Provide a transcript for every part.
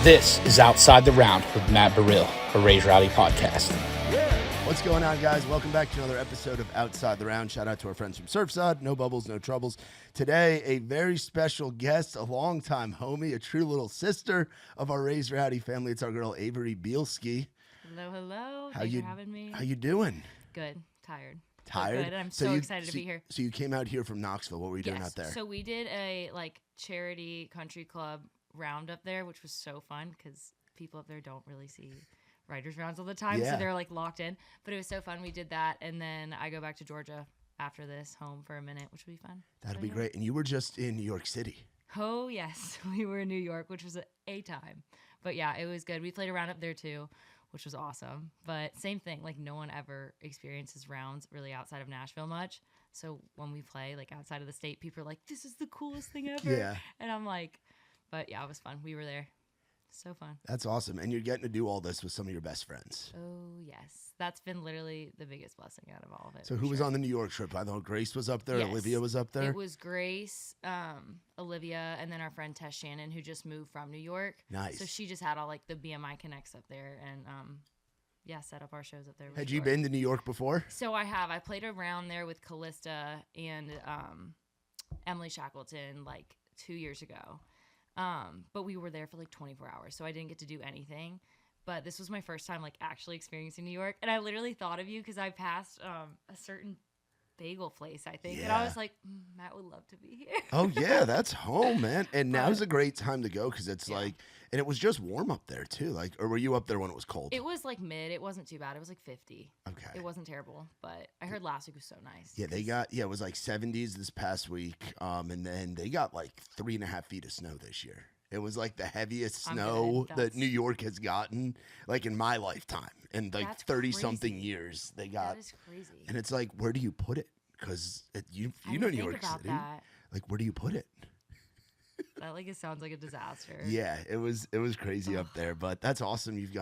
This is Outside the Round with Matt Burrill, a Raise Rowdy podcast. What's going on, guys? Welcome back to another episode of Outside the Round. Shout out to our friends from Surfside. No bubbles, no troubles. Today, a very special guest, a longtime homie, a true little sister of our Raise Rowdy family. It's our girl, Averie Bielski. Hello, hello. Thanks for having me. How you doing? Good. Tired. Tired? Good. I'm so excited to be here. So you came out here from Knoxville. What were you doing out there? So we did a charity country club round up there, which was so fun because people up there don't really see writers rounds all the time, so they're locked in. But it was so fun. We did that, and then I go back to Georgia after this, home for a minute, which will be fun. That'll be great. And you were just in New York City. Oh yes, we were in New York, which was a time. But yeah, it was good. We played a round up there too, which was awesome. But same thing, no one ever experiences rounds really outside of Nashville much. So when we play outside of the state, people are like, "This is the coolest thing ever." Yeah. And I'm like, but yeah, it was fun. We were there. So fun. That's awesome. And you're getting to do all this with some of your best friends. Oh, yes. That's been literally the biggest blessing out of all of it. So who was on the New York trip? I know Grace was up there. Yes. Olivia was up there. It was Grace, Olivia, and then our friend Tess Shannon, who just moved from New York. Nice. So she just had all the BMI Connects up there and set up our shows up there. Had you been to New York before? So I have. I played around there with Callista and Emily Shackleton 2 years ago. But we were there for 24 hours, so I didn't get to do anything. But this was my first time actually experiencing New York, and I literally thought of you because I passed a certain bagel place, I think, and I was like, Matt would love to be here. Oh yeah, that's home, man. And now's a great time to go because it's and it was just warm up there too. Or were you up there when it was cold? It was mid. It wasn't too bad. It was 50. Okay. It wasn't terrible, but I heard last week was so nice. Yeah, they got it was 70s this past week, and then they got 3.5 feet of snow this year. It was the heaviest snow that New York has gotten in my lifetime. In 30-something years, they got. That is crazy. And it's where do you put it? Because you know New York City. That. Where do you put it? That it sounds like a disaster. Yeah, it was crazy up there, but that's awesome. You've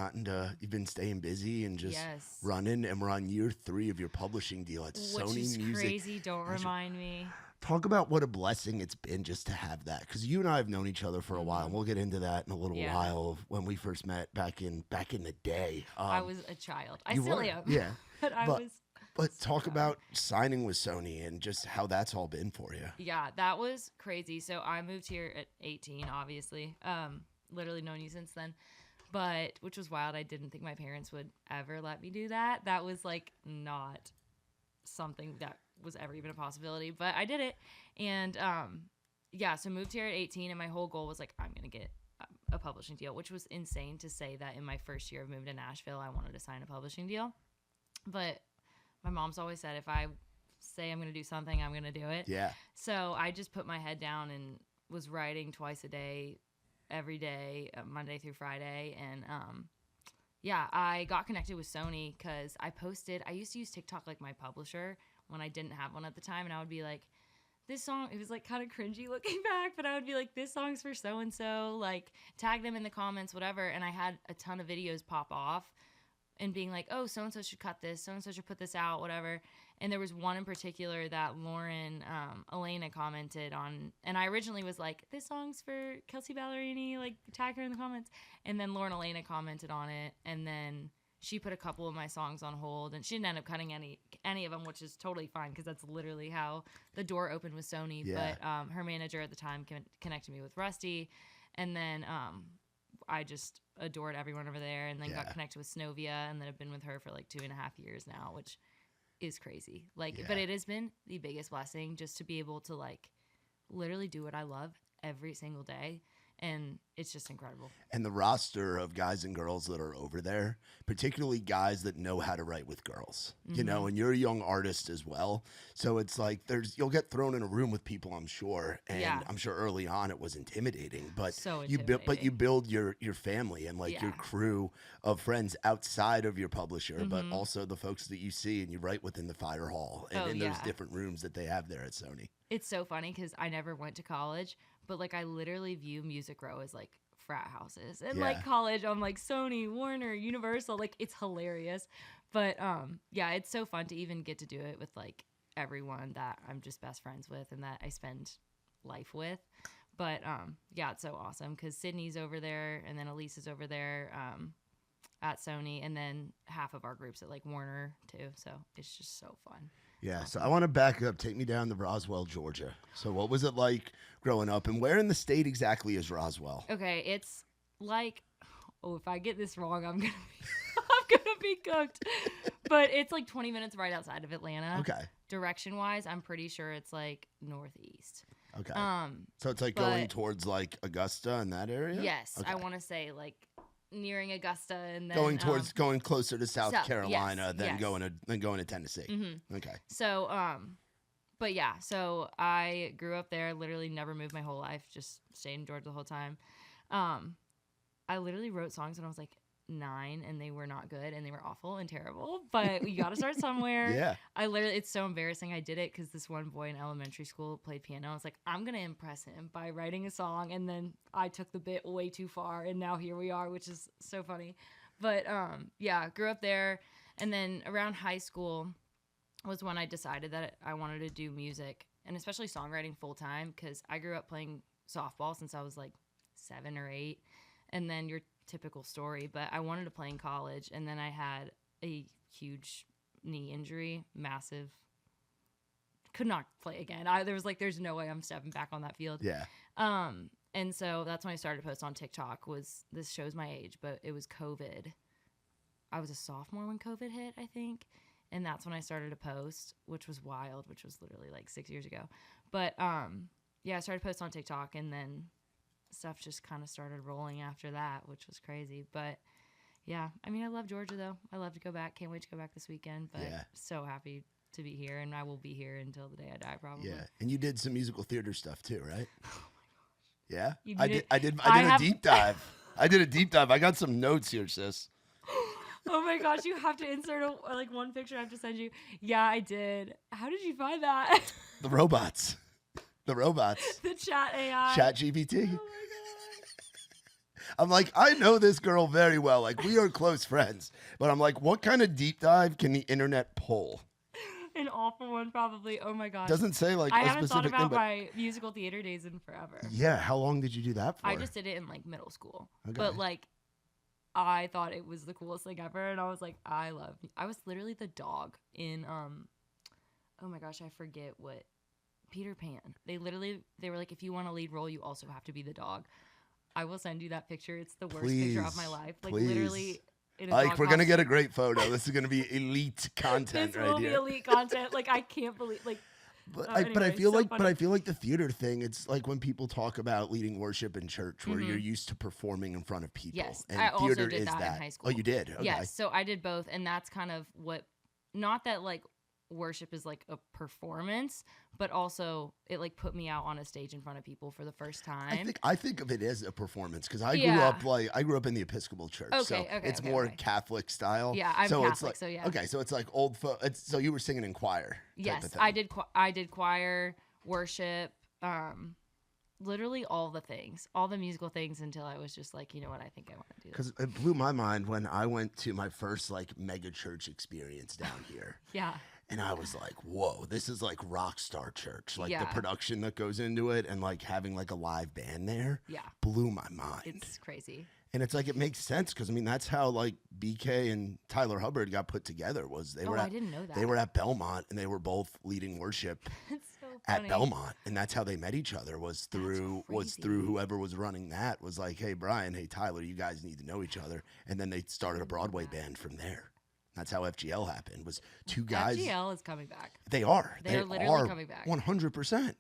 been staying busy and just running, and we're on year 3 of your publishing deal at Sony Which is Music. crazy. Don't remind me. Talk about what a blessing it's been just to have that, because you and I have known each other for a while, and we'll get into that in a little while of when we first met back in the day. I was a child. I still am. Yeah, but I was. But talk about signing with Sony and just how that's all been for you. Yeah, that was crazy. So I moved here at 18, obviously. Literally known you since then. But, which was wild. I didn't think my parents would ever let me do that. That was not something that was ever even a possibility. But I did it. And so moved here at 18. And my whole goal was I'm going to get a publishing deal, which was insane to say that in my first year of moving to Nashville, I wanted to sign a publishing deal. But my mom's always said, if I say I'm going to do something, I'm going to do it. Yeah. So I just put my head down and was writing twice a day, every day, Monday through Friday. And I got connected with Sony because I used to use TikTok like my publisher when I didn't have one at the time. And I would be like, this song, it was kind of cringy looking back, but I would be like, this song's for so-and-so, tag them in the comments, whatever. And I had a ton of videos pop off. And being like, oh, so-and-so should cut this, so-and-so should put this out, whatever. And there was one in particular that Lauren Elena commented on. And I originally was like, this song's for Kelsey Ballerini, tag her in the comments. And then Lauren Elena commented on it. And then she put a couple of my songs on hold. And she didn't end up cutting any of them, which is totally fine because that's literally how the door opened with Sony. Yeah. But her manager at the time connected me with Rusty. And then I just adored everyone over there, and then got connected with Snovia, and then I've been with her for 2.5 years now, which is crazy. But it has been the biggest blessing just to be able to literally do what I love every single day. And it's just incredible. And the roster of guys and girls that are over there, particularly guys that know how to write with girls, you know, and you're a young artist as well. So it's you'll get thrown in a room with people, I'm sure. And I'm sure early on it was intimidating, but you build your family and your crew of friends outside of your publisher, but also the folks that you see and you write within the fire hall and in those different rooms that they have there at Sony. It's so funny because I never went to college, but I literally view Music Row as frat houses. And college, I'm Sony, Warner, Universal. It's hilarious. But it's so fun to even get to do it with everyone that I'm just best friends with and that I spend life with. But yeah, it's so awesome because Sydney's over there, and then Elise is over there at Sony, and then half of our groups at like Warner too. So it's just so fun. Yeah, so I want to back up. Take me down to Roswell, Georgia. So what was it like growing up, and where in the state exactly is Roswell? Okay, it's like, oh, if I get this wrong, I'm gonna be, I'm gonna be cooked. But it's like 20 minutes right outside of Atlanta. Okay. Direction wise, I'm pretty sure it's like northeast. Okay. So it's like going towards like Augusta and that area? Yes, okay. I want to say like nearing Augusta and then going closer to South Carolina than yes. going to Tennessee. Mm-hmm. Okay. So but yeah, so I grew up there, literally never moved my whole life, just stayed in Georgia the whole time. I literally wrote songs when I was like 9 and they were not good and they were awful and terrible, but you got to start somewhere. Yeah. It's so embarrassing. I did it because this one boy in elementary school played piano. I was like, I'm going to impress him by writing a song. And then I took the bit way too far. And now here we are, which is so funny. But yeah, grew up there. And then around high school was when I decided that I wanted to do music and especially songwriting full time because I grew up playing softball since I was like 7 or 8. And then your typical story, but I wanted to play in college, and then I had a huge knee injury, massive. Could not play again. There's no way I'm stepping back on that field. Yeah. And so that's when I started to post on TikTok. This shows my age, but it was COVID. I was a sophomore when COVID hit, I think, and that's when I started to post, which was wild, which was literally like 6 years ago. But yeah, I started to post on TikTok, and then stuff just kind of started rolling after that, which was crazy. But yeah, I mean, I love Georgia though. I love to go back. Can't wait to go back this weekend. But so happy to be here, and I will be here until the day I die, probably. Yeah, and you did some musical theater stuff too, right? Oh my gosh. Yeah, I did a deep dive. I did a deep dive. I got some notes here, sis. Oh my gosh, you have to insert one picture I have to send you. Yeah, I did. How did you find that? The robots. The chat AI. Chat GPT. Oh my God. I'm like, I know this girl very well. Like, we are close friends. But I'm like, what kind of deep dive can the internet pull? An awful one, probably. Oh my gosh. Doesn't say like I a haven't specific thought about thing, my musical theater days in forever. Yeah, how long did you do that for? I just did it in like middle school. Okay. But like, I thought it was the coolest thing ever, and I was like, I was literally the dog in oh my gosh, I forget what, Peter Pan. They were like, if you want a lead role, you also have to be the dog. I will send you that picture. It's the worst picture of my life. Like literally. Like, we're gonna get a great photo. This is gonna be elite content this right will here. be elite content. Like, I can't believe But I feel like the theater thing, it's like when people talk about leading worship in church where you're used to performing in front of people. Yes, and I theater also did is that in high school. Oh, you did? Okay. Yes, so I did both, and that's kind of what, not that like worship is like a performance, but also it like put me out on a stage in front of people for the first time. I think of it as a performance because I grew up in the Episcopal church, so it's more Catholic style. Yeah, I'm so Catholic, it's like, so yeah. Okay, so it's like old. So you were singing in choir. Yes, type of thing. I did choir, worship, literally all the things, all the musical things until I was just like, you know what, I think I want to do this. Because it blew my mind when I went to my first like mega church experience down here. Yeah. And I was like, whoa, this is like rock star church. Like the production that goes into it and like having like a live band there blew my mind. It's crazy. And it's like, it makes sense because I mean, that's how like BK and Tyler Hubbard got put together was I didn't know that. They were at Belmont and they were both leading worship so at Belmont. And that's how they met each other was through whoever was running that was like, hey, Brian, hey, Tyler, you guys need to know each other. And then they started a Broadway band from there. That's how FGL happened. Was two guys. FGL is coming back. They are. They're literally coming back. 100%. 100%.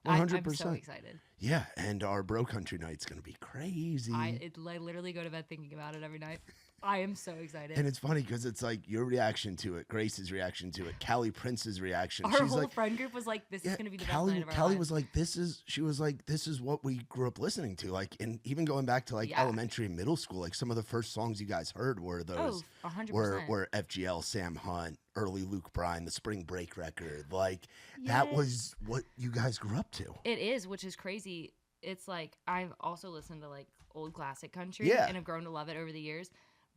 I'm so excited. Yeah, and our Bro Country night's gonna be crazy. I literally go to bed thinking about it every night. I am so excited. And it's funny because it's like your reaction to it, Grace's reaction to it, Callie Prince's reaction. Our whole friend group was like, "This is gonna be the best night of our Callie lives." was like, "This is what we grew up listening to." Like, and even going back to like elementary and middle school, like some of the first songs you guys heard were those 100%. were FGL, Sam Hunt, early Luke Bryan, the Spring Break record. Like that was what you guys grew up to. It is, which is crazy. It's like I've also listened to like old classic country and have grown to love it over the years,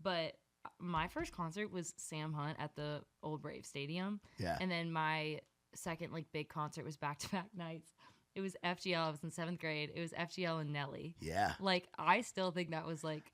but my first concert was Sam Hunt at the old Brave Stadium. Yeah. And then my second like big concert was back-to-back nights It was FGL. I was in 7th grade. It was FGL and Nelly. Yeah. Like, I still think that was, like,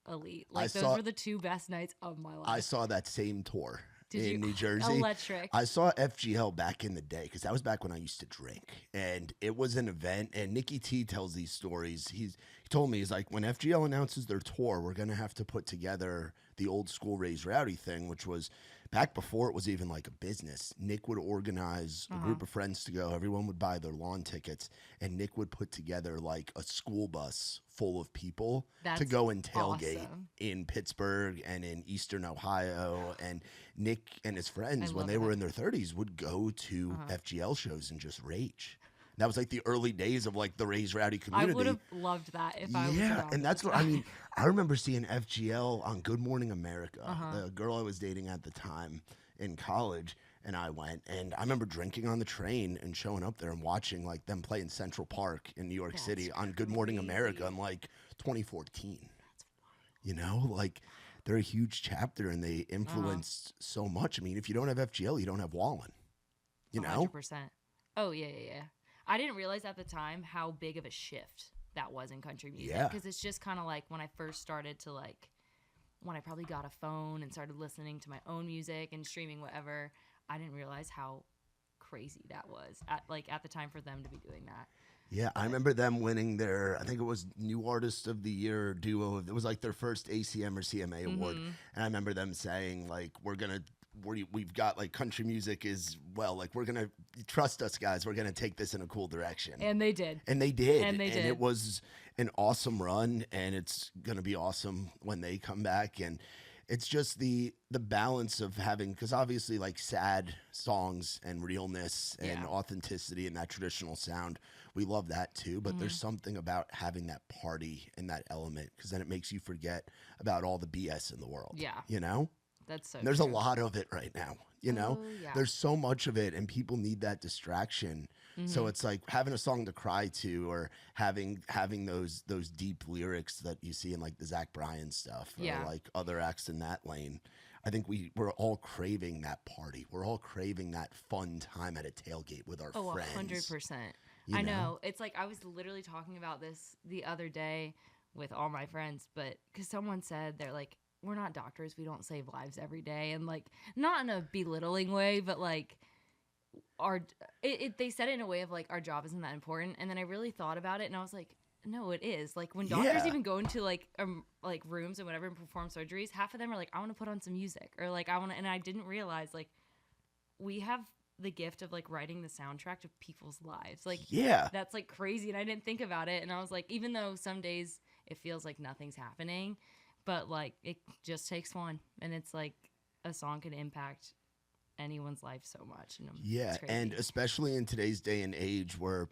elite. Like, those were the 2 best nights of my life. I saw that same tour Did you? New Jersey. Electric. I saw FGL back in the day because that was back when I used to drink, and it was an event. And Nicky T tells these stories. He told me, he's like, when FGL announces their tour, we're gonna have to put together the old school Raise Rowdy thing, which was back before it was even like a business. Nick would organize a group of friends to go. Everyone would buy their lawn tickets, and Nick would put together like a school bus full of people to go and tailgate in Pittsburgh and in Eastern Ohio. And Nick and his friends, when they were in their 30s, would go to FGL shows and just rage. That was like the early days of like the Raise Rowdy community. I would have loved that if I was around. And that's what I mean. I remember seeing FGL on Good Morning America. The girl I was dating at the time in college, and I went, and I remember drinking on the train and showing up there and watching like them play in Central Park in New York City on Good Morning America in like 2014. You know, like they're a huge chapter and they influenced so much. I mean, if you don't have FGL, you don't have Wallen. You know? 100%. Oh, yeah. I didn't realize at the time how big of a shift that was in country music. Yeah. Because it's just kind of like when I first started to like, when I probably got a phone and started listening to my own music and streaming whatever, I didn't realize how crazy that was at the time for them to be doing that. Yeah, I remember them winning their, I think it was New Artist of the Year duo. It was like their first ACM or CMA award. And I remember them saying like, we've got like country music is, well, like we're going to trust us guys. We're going to take this in a cool direction. And they did. And it was an awesome run, and it's going to be awesome when they come back. And it's just the balance of having, because obviously like sad songs and realness and authenticity and that traditional sound, we love that too. But there's something about having that party and that element, because then it makes you forget about all the BS in the world. Yeah. You know? That's so There's true. a lot of it right now, you know? There's so much of it, and people need that distraction. So it's like having a song to cry to, or having those deep lyrics that you see in like the Zach Bryan stuff, or like other acts in that lane. I think we're all craving that party. We're all craving that fun time at a tailgate with our friends. 100%. I know. It's like I was literally talking about this the other day with all my friends, but because someone said, they're like, we're not doctors. We don't save lives every day. And like, not in a belittling way, but like they said it in a way of like, our job isn't that important. And then I really thought about it, and I was like, no, it is. Like when doctors even go into like rooms and whatever and perform surgeries, half of them are like, I want to put on some music, or like and I didn't realize like we have the gift of like writing the soundtrack to people's lives. Like, that's like crazy. And I didn't think about it. And I was like, even though some days it feels like nothing's happening, but like it just takes one, and it's like a song can impact anyone's life so much. And and especially in today's day and age where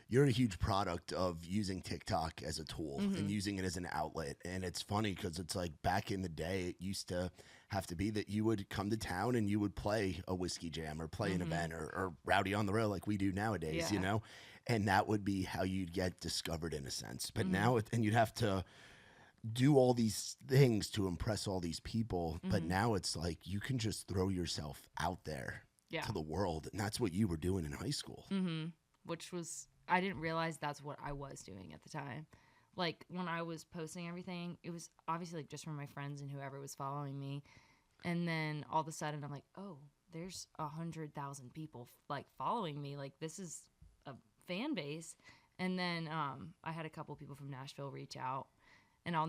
you're a huge product of using TikTok as a tool and using it as an outlet. And it's funny because it's like back in the day, it used to have to be that you would come to town and you would play a whiskey jam or play an event or Rowdy on the Road like we do nowadays, you know, and that would be how you'd get discovered in a sense. But now, and you'd have to do all these things to impress all these people. But now it's like you can just throw yourself out there to the world. And that's what you were doing in high school. Which was, I didn't realize that's what I was doing at the time. Like when I was posting everything, it was obviously like just for my friends and whoever was following me. And then all of a sudden I'm like, oh, there's 100,000 people like following me. Like this is a fan base. And then I had a couple people from Nashville reach out. And I'll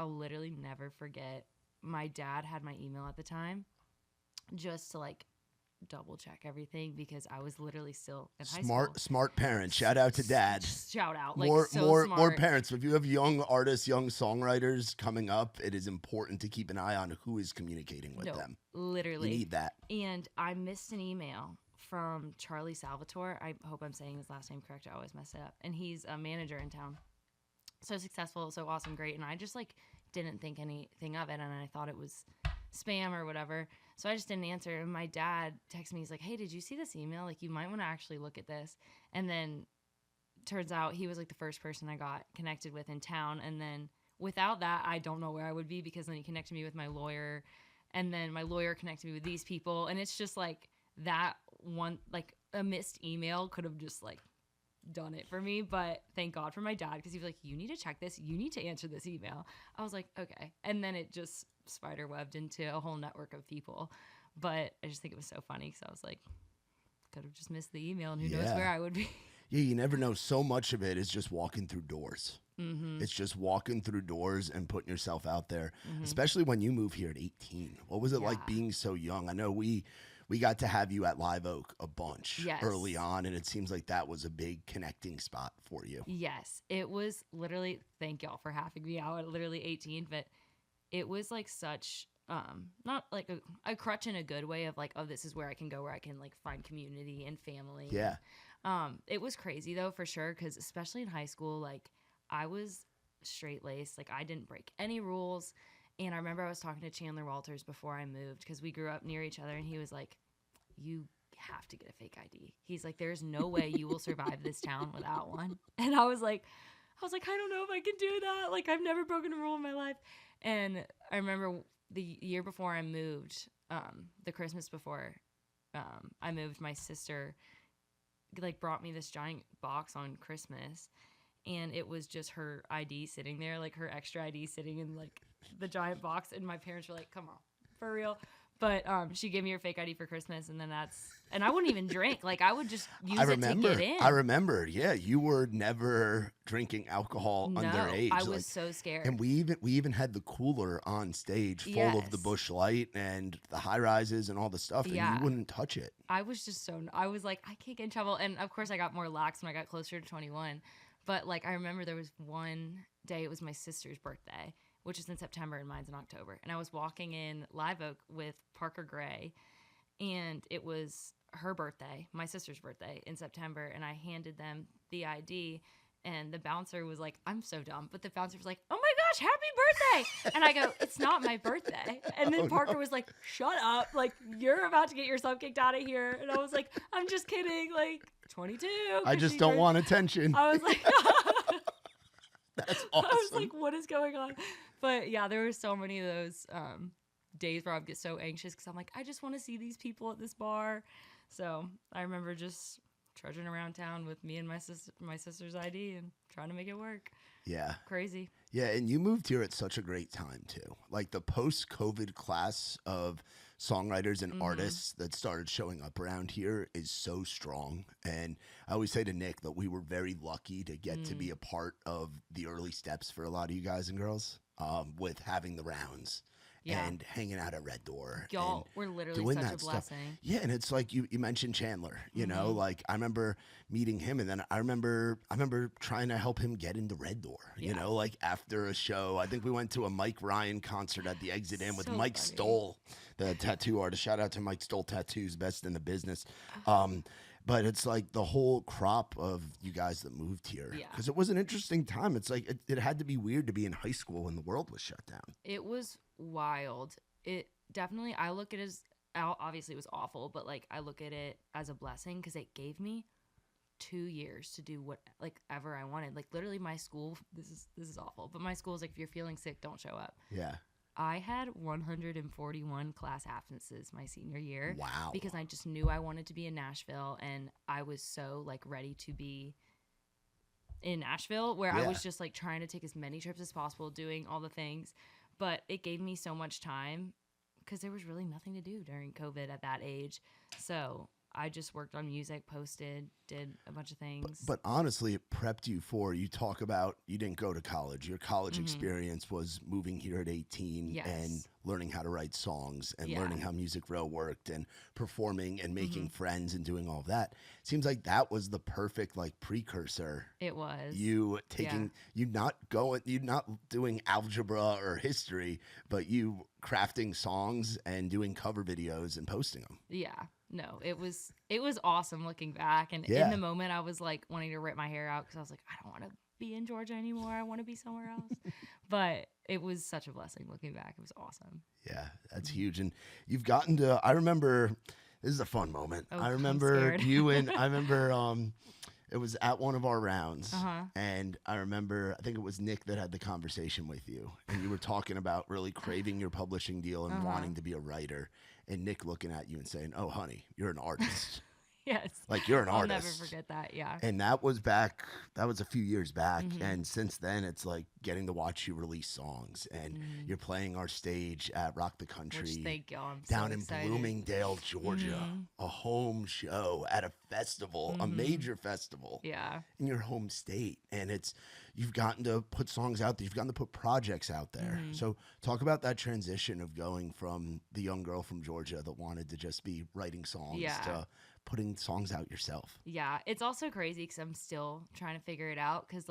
literally never forget, my dad had my email at the time just to like double check everything, because I was literally still in high school. Smart parents. Shout out to dad. Shout out. Like, more smart. Parents. If you have young artists, young songwriters coming up, it is important to keep an eye on who is communicating with them. Literally. You need that. And I missed an email from Charlie Salvatore. I hope I'm saying his last name correct. I always mess it up. And he's a manager in town. So successful, so awesome, great. And I just like didn't think anything of it, and I thought it was spam or whatever. So I just didn't answer. And my dad texted me, he's like, hey, did you see this email? Like, you might want to actually look at this. And then turns out he was like the first person I got connected with in town. And then without that, I don't know where I would be, because then he connected me with my lawyer, and then my lawyer connected me with these people. And it's just like that one, like a missed email could have just like done it for me. But thank God for my dad, because he was like, you need to check this. You need to answer this email. I was like, okay. And then it just spider webbed into a whole network of people. But I just think it was so funny, because I was like, could have just missed the email, and who knows where I would be. Yeah, you never know. So much of it is just walking through doors. It's just walking through doors and putting yourself out there, especially when you move here at 18. What was it like being so young? I know we got to have you at Live Oak a bunch early on, and it seems like that was a big connecting spot for you. Yes, it was literally, thank y'all for having me out at literally 18, but it was like such, not like a crutch in a good way of like, oh, this is where I can go, where I can like find community and family. Yeah. It was crazy though, for sure, because especially in high school, like I was straight laced, like I didn't break any rules. And I remember I was talking to Chandler Walters before I moved, because we grew up near each other, and he was like, you have to get a fake ID. He's like, there's no way you will survive this town without one. And I was like, I don't know if I can do that. Like, I've never broken a rule in my life. And I remember the year before I moved, the Christmas before I moved, my sister like brought me this giant box on Christmas, and it was just her ID sitting there, like her extra ID sitting in like the giant box. And my parents were like, come on, for real. But she gave me her fake ID for Christmas, and then and I wouldn't even drink. Like, I would just use it to get in. I remember, yeah, you were never drinking alcohol underage. I was so scared. And we even had the cooler on stage full of the Busch Light and the high rises and all the stuff, and you wouldn't touch it. I was just I was like, I can't get in trouble. And of course, I got more lax when I got closer to 21. But like, I remember there was one day, it was my sister's birthday, which is in September, and mine's in October. And I was walking in Live Oak with Parker Gray, and it was her birthday, my sister's birthday, in September, and I handed them the ID, and the bouncer was like, I'm so dumb, but the bouncer was like, oh my gosh, happy birthday! And I go, it's not my birthday. And then Parker was like, shut up, like, you're about to get yourself kicked out of here. And I was like, I'm just kidding, like, 22. I just don't want attention. I was like, that's awesome. I was like, what is going on? But yeah, there were so many of those days where I would get so anxious, because I'm like, I just want to see these people at this bar. So I remember just trudging around town with me and my sister's ID and trying to make it work. Yeah. Crazy. Yeah, and you moved here at such a great time too. Like the post-COVID class of songwriters and artists that started showing up around here is so strong. And I always say to Nick that we were very lucky to get to be a part of the early steps for a lot of you guys and girls, with having the rounds. And hanging out at Red Door. Y'all were literally such a blessing. Yeah, and it's like you mentioned Chandler, you know, like I remember meeting him, and then I remember trying to help him get into Red Door, you know, like after a show. I think we went to a Mike Ryan concert at the Exit Inn with Mike Stoll, the tattoo artist. Shout out to Mike Stoll Tattoos, best in the business. But it's like the whole crop of you guys that moved here, because it was an interesting time. It's like it had to be weird to be in high school when the world was shut down. It was wild. It definitely, I look at it as, obviously it was awful, but like I look at it as a blessing, because it gave me 2 years to do what like ever I wanted. Like literally my school, this is awful, but my school is like, if you're feeling sick, don't show up. Yeah. I had 141 class absences my senior year. Wow. Because I just knew I wanted to be in Nashville, and I was so like ready to be in Nashville, where I was just like trying to take as many trips as possible, doing all the things. But it gave me so much time, because there was really nothing to do during COVID at that age. So I just worked on music, posted, did a bunch of things. But honestly, it prepped you for, you talk about you didn't go to college. Your college experience was moving here at 18 and learning how to write songs and learning how Music Row worked and performing and making friends and doing all of that. Seems like that was the perfect like precursor. It was. You taking, you not doing algebra or history, but you crafting songs and doing cover videos and posting them. Yeah. No, it was awesome looking back. And in the moment, I was like wanting to rip my hair out, because I was like, I don't want to be in Georgia anymore. I want to be somewhere else. But it was such a blessing looking back. It was awesome. Yeah, that's huge. And you've gotten to, I remember, this is a fun moment. Oh, I remember you and, I remember it was at one of our rounds. And I remember, I think it was Nick that had the conversation with you. And you were talking about really craving your publishing deal and wanting to be a writer. And Nick looking at you and saying, oh, honey, you're an artist. Yes. Like, you're an I'll artist. never forget that. Yeah. And that was a few years back. And since then, it's like getting to watch you release songs. And you're playing our stage at Rock the Country. Which, thank y'all. I'm down so in excited. Bloomingdale, Georgia. A home show at a festival, a major festival. Yeah. In your home state. And you've gotten to put songs out there. You've gotten to put projects out there. So talk about that transition of going from the young girl from Georgia that wanted to just be writing songs to putting songs out yourself. Yeah, it's also crazy because I'm still trying to figure it out. Because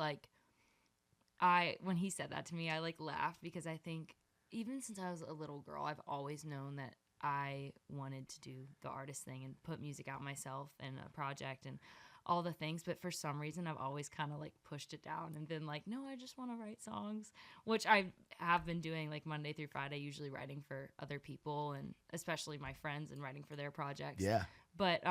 when he said that to me, I laughed because I think even since I was a little girl, I've always known that I wanted to do the artist thing and put music out myself and a project and all the things. But for some reason, I've always kind of pushed it down and been like, no, I just want to write songs, which I have been doing Monday through Friday, usually writing for other people and especially my friends and writing for their projects. Yeah. But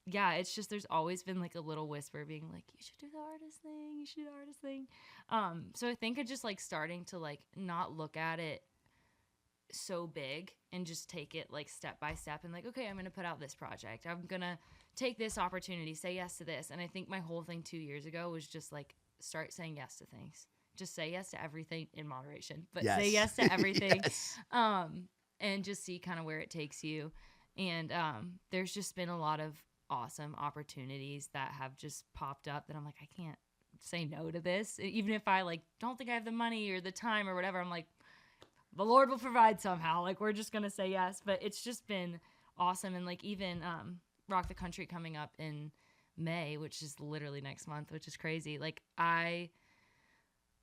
yeah, it's just there's always been a little whisper being like, you should do the artist thing, you should do the artist thing. So I think it's just starting to not look at it so big and just take it step by step and okay, I'm gonna put out this project, I'm gonna take this opportunity, say yes to this. And I think my whole thing 2 years ago was just start saying yes to things, just say yes to everything in moderation, but say yes to everything. Yes. And just see kind of where it takes you. And there's just been a lot of awesome opportunities that have just popped up that I'm like, I can't say no to this. Even if I don't think I have the money or the time or whatever, I'm like, the Lord will provide somehow. We're just going to say yes. But it's just been awesome. And even Rock the Country coming up in May, which is literally next month, which is crazy.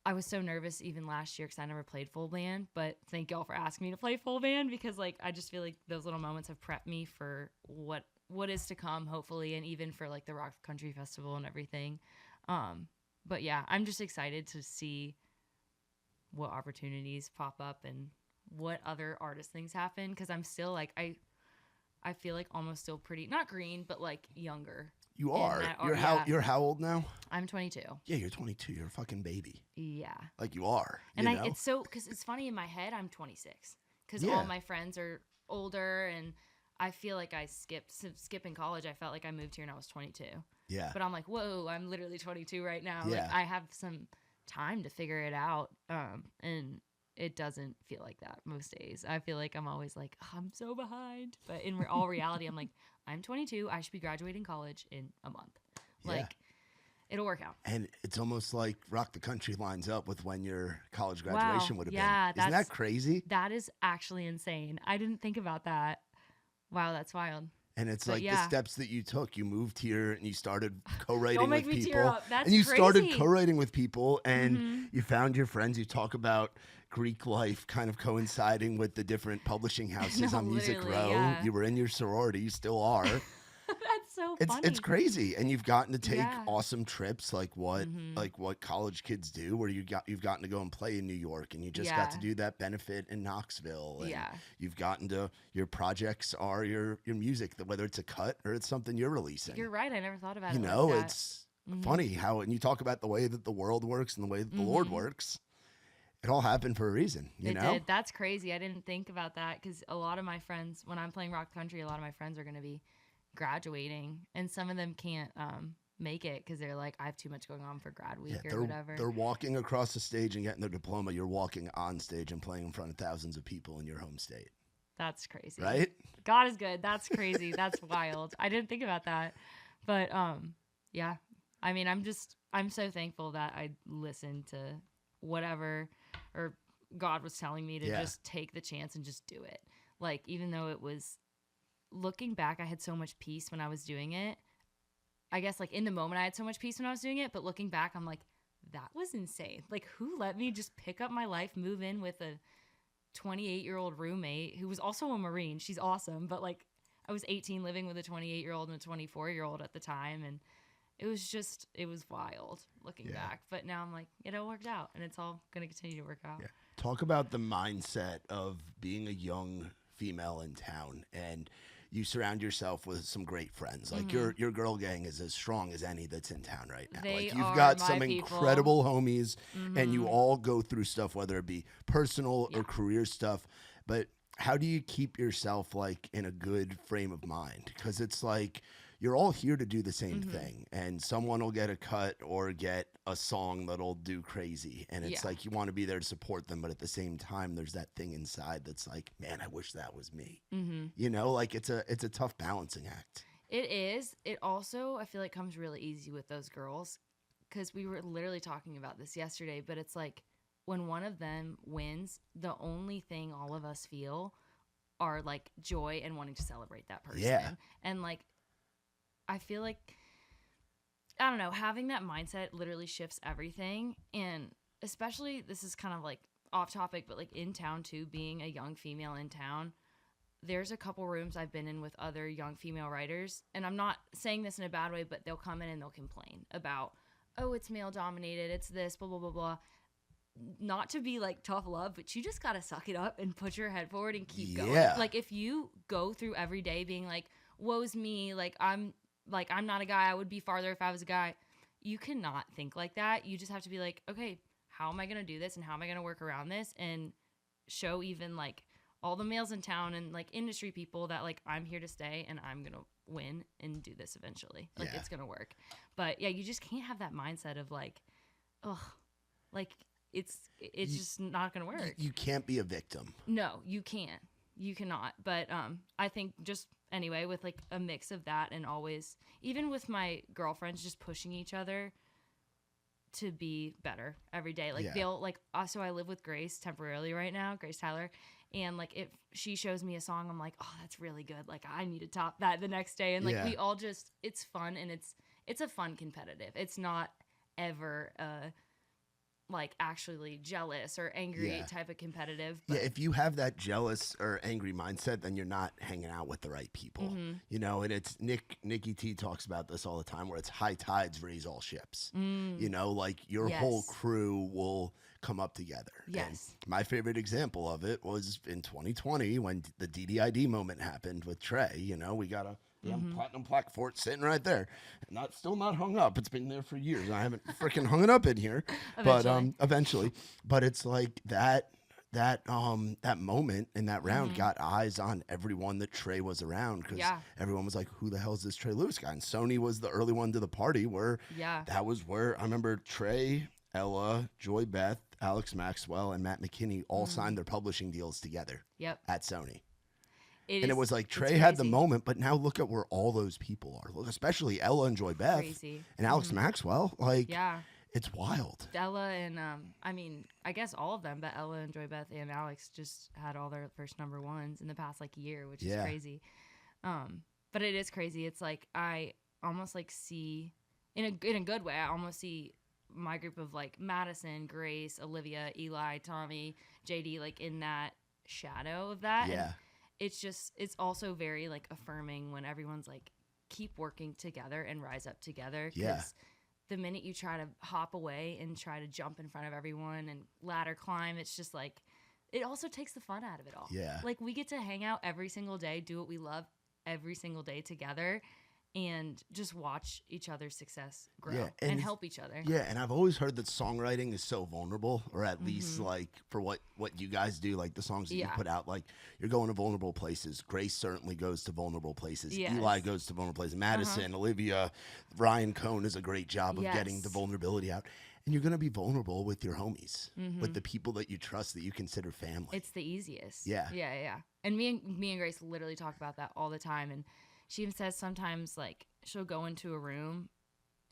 I was so nervous even last year because I never played full band, but thank y'all for asking me to play full band because I just feel like those little moments have prepped me for what is to come, hopefully, and even for the Rock Country Festival and everything. But yeah, I'm just excited to see what opportunities pop up and what other artist things happen because I'm still I feel almost still pretty, not green, but younger. You are. You're how old now? I'm 22. Yeah, you're 22. You're a fucking baby. Yeah. You are. And it's so, because it's funny in my head, I'm 26. Because all my friends are older and I feel I skipping college. I felt I moved here and I was 22. Yeah. But I'm whoa, I'm literally 22 right now. Yeah. I have some time to figure it out. And it doesn't feel like that most days. I feel I'm always oh, I'm so behind. But in all reality, I'm I'm 22. I should be graduating college in a month. Yeah. It'll work out. And it's almost like Rock the Country lines up with when your college graduation would have been. Isn't that crazy? That is actually insane. I didn't think about that. Wow, that's wild. And it's the steps that you took. You moved here and you started co-writing Don't make with me people. tear up. That's and you crazy. started co-writing with people and you found your friends. You talk about Greek life kind of coinciding with the different publishing houses on Music Row. Yeah. You were in your sorority. You still are. That's so funny. It's crazy. And you've gotten to take awesome trips like what college kids do, where you've gotten to go and play in New York and you just got to do that benefit in Knoxville. And you've gotten to, your projects are your music, whether it's a cut or it's something you're releasing. You're right. I never thought about it. It's funny how, and you talk about the way that the world works and the way that the Lord works. It all happened for a reason, you know? Did. That's crazy. I didn't think about that because a lot of my friends, when I'm playing Rock Country, a lot of my friends are going to be graduating and some of them can't make it because they're I have too much going on for grad week or whatever. They're walking across the stage and getting their diploma. You're walking on stage and playing in front of thousands of people in your home state. That's crazy. Right? God is good. That's crazy. That's wild. I didn't think about that. But yeah. I mean, I'm so thankful that I listened to whatever or God was telling me to just take the chance and just do it. Even though it was, looking back, I had so much peace when I was doing it. I guess in the moment I had so much peace when I was doing it, but looking back, I'm that was insane. Who let me just pick up my life, move in with a 28-year-old roommate who was also a Marine. She's awesome. But I was 18 living with a 28-year-old and a 24-year-old at the time. And it was wild looking back. But now I'm it all worked out and it's all going to continue to work out. Yeah. Talk about the mindset of being a young female in town, and you surround yourself with some great friends. Your girl gang is as strong as any that's in town right now. You've got some incredible homies and you all go through stuff, whether it be personal or career stuff. But how do you keep yourself in a good frame of mind? Because it's you're all here to do the same thing, and someone will get a cut or get a song that'll do crazy, and it's like you want to be there to support them, but at the same time there's that thing inside that's like, man, I wish that was me. You know, like it's a tough balancing act. It is. It also, I feel like, comes really easy with those girls, because we were literally talking about this yesterday, but it's like when one of them wins, the only thing all of us feel are like joy and wanting to celebrate that person. Yeah. And like, I feel like, I don't know, having that mindset literally shifts everything. And especially, this is kind of like off topic, but like in town too, being a young female in town, there's a couple rooms I've been in with other young female writers, and I'm not saying this in a bad way, but they'll come in and they'll complain about, oh, it's male dominated, it's this, blah, blah, blah, blah. Not to be like tough love, but you just got to suck it up and put your head forward and keep going. Like if you go through every day being like, woe's me, I'm not a guy, I would be farther if I was a guy. You cannot think like that. You just have to be like, okay, how am I going to do this, and how am I going to work around this, and show even like all the males in town and like industry people that like I'm here to stay and I'm going to win and do this eventually. Like it's going to work. But yeah, you just can't have that mindset of like, oh, like it's just not going to work. You can't be a victim. No, you can't. You cannot. But I think just anyway, with like a mix of that, and always, even with my girlfriends, just pushing each other to be better every day. Like they'll like, so I live with Grace temporarily right now, Grace Tyler. And like if she shows me a song, I'm like, oh, that's really good. Like I need to top that the next day. And like we all just, it's fun, and it's a fun competitive. It's not ever like actually jealous or angry type of competitive. But if you have that jealous or angry mindset, then you're not hanging out with the right people. You know, and it's Nikki T talks about this all the time, where it's high tides raise all ships. You know, like your whole crew will come up together. And my favorite example of it was in 2020 when the DDID moment happened with Trey. You know, we got a platinum plaque for it sitting right there. Still not hung up. It's been there for years. I haven't freaking hung it up in here. Eventually. But it's like that moment in that round got eyes on everyone that Trey was around, because everyone was like, who the hell is this Trey Lewis guy? And Sony was the early one to the party, where that was where I remember Trey, Ella, Joy Beth, Alex Maxwell, and Matt McKinney all signed their publishing deals together at Sony. It was like Trey had the moment, but now look at where all those people are. Look, especially Ella and Joy Beth and Alex Maxwell. Like, it's wild. Ella and, I mean, I guess all of them, but Ella and Joy Beth and Alex just had all their first number ones in the past like year, which is crazy. But it is crazy. It's like I almost like see, in a good way, I almost see my group of like Madison, Grace, Olivia, Eli, Tommy, JD, like in that shadow of that. And it's also very like affirming when everyone's like, keep working together and rise up together. Because the minute you try to hop away and try to jump in front of everyone and ladder climb, it's just like, it also takes the fun out of it all. Like we get to hang out every single day, do what we love every single day together, and just watch each other's success grow and help each other. Yeah, and I've always heard that songwriting is so vulnerable, or at least like for what you guys do, like the songs that you put out, like you're going to vulnerable places. Grace certainly goes to vulnerable places. Eli goes to vulnerable places. Madison, Olivia, Ryan Cohn does a great job of getting the vulnerability out. And you're going to be vulnerable with your homies, with the people that you trust, that you consider family. It's the easiest. Yeah. And me and Grace literally talk about that all the time. And she even says sometimes like she'll go into a room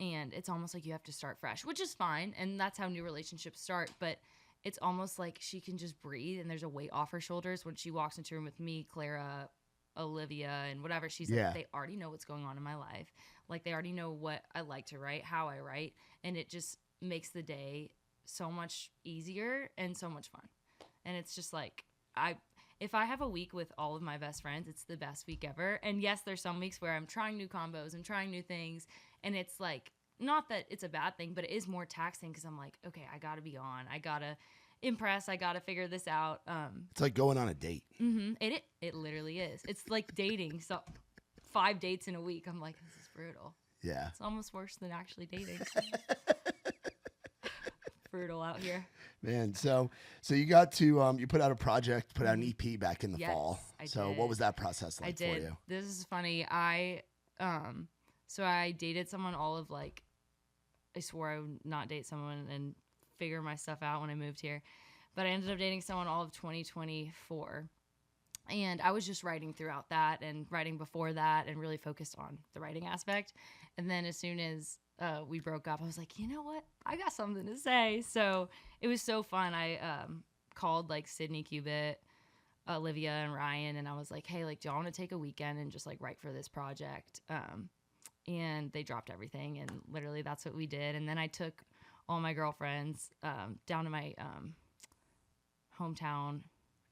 and it's almost like you have to start fresh, which is fine. And that's how new relationships start. But it's almost like she can just breathe and there's a weight off her shoulders when she walks into a room with me, Clara, Olivia, and whatever. She's like, they already know what's going on in my life. Like they already know what I like to write, how I write. And it just makes the day so much easier and so much fun. And it's just like, if I have a week with all of my best friends, it's the best week ever. And yes, there's some weeks where I'm trying new combos and trying new things. And it's like, not that it's a bad thing, but it is more taxing because I'm like, okay, I got to be on. I got to impress. I got to figure this out. It's like going on a date. It literally is. It's like dating. So 5 dates in a week. I'm like, this is brutal. Yeah. It's almost worse than actually dating. Brutal out here, man. So you got to you put out a project, put out an EP back in the fall. I so did. What was that process like for you? This is funny. I So I dated someone all of like, I swore I would not date someone and figure my stuff out when I moved here. But I ended up dating someone all of 2024. And I was just writing throughout that and writing before that and really focused on the writing aspect. And then as soon as we broke up, I was like, you know what? I got something to say. So it was so fun. I called like Sydney Cubitt, Olivia, and Ryan, and I was like, hey, like, do y'all want to take a weekend and just like write for this project? And they dropped everything, and literally that's what we did. And then I took all my girlfriends down to my hometown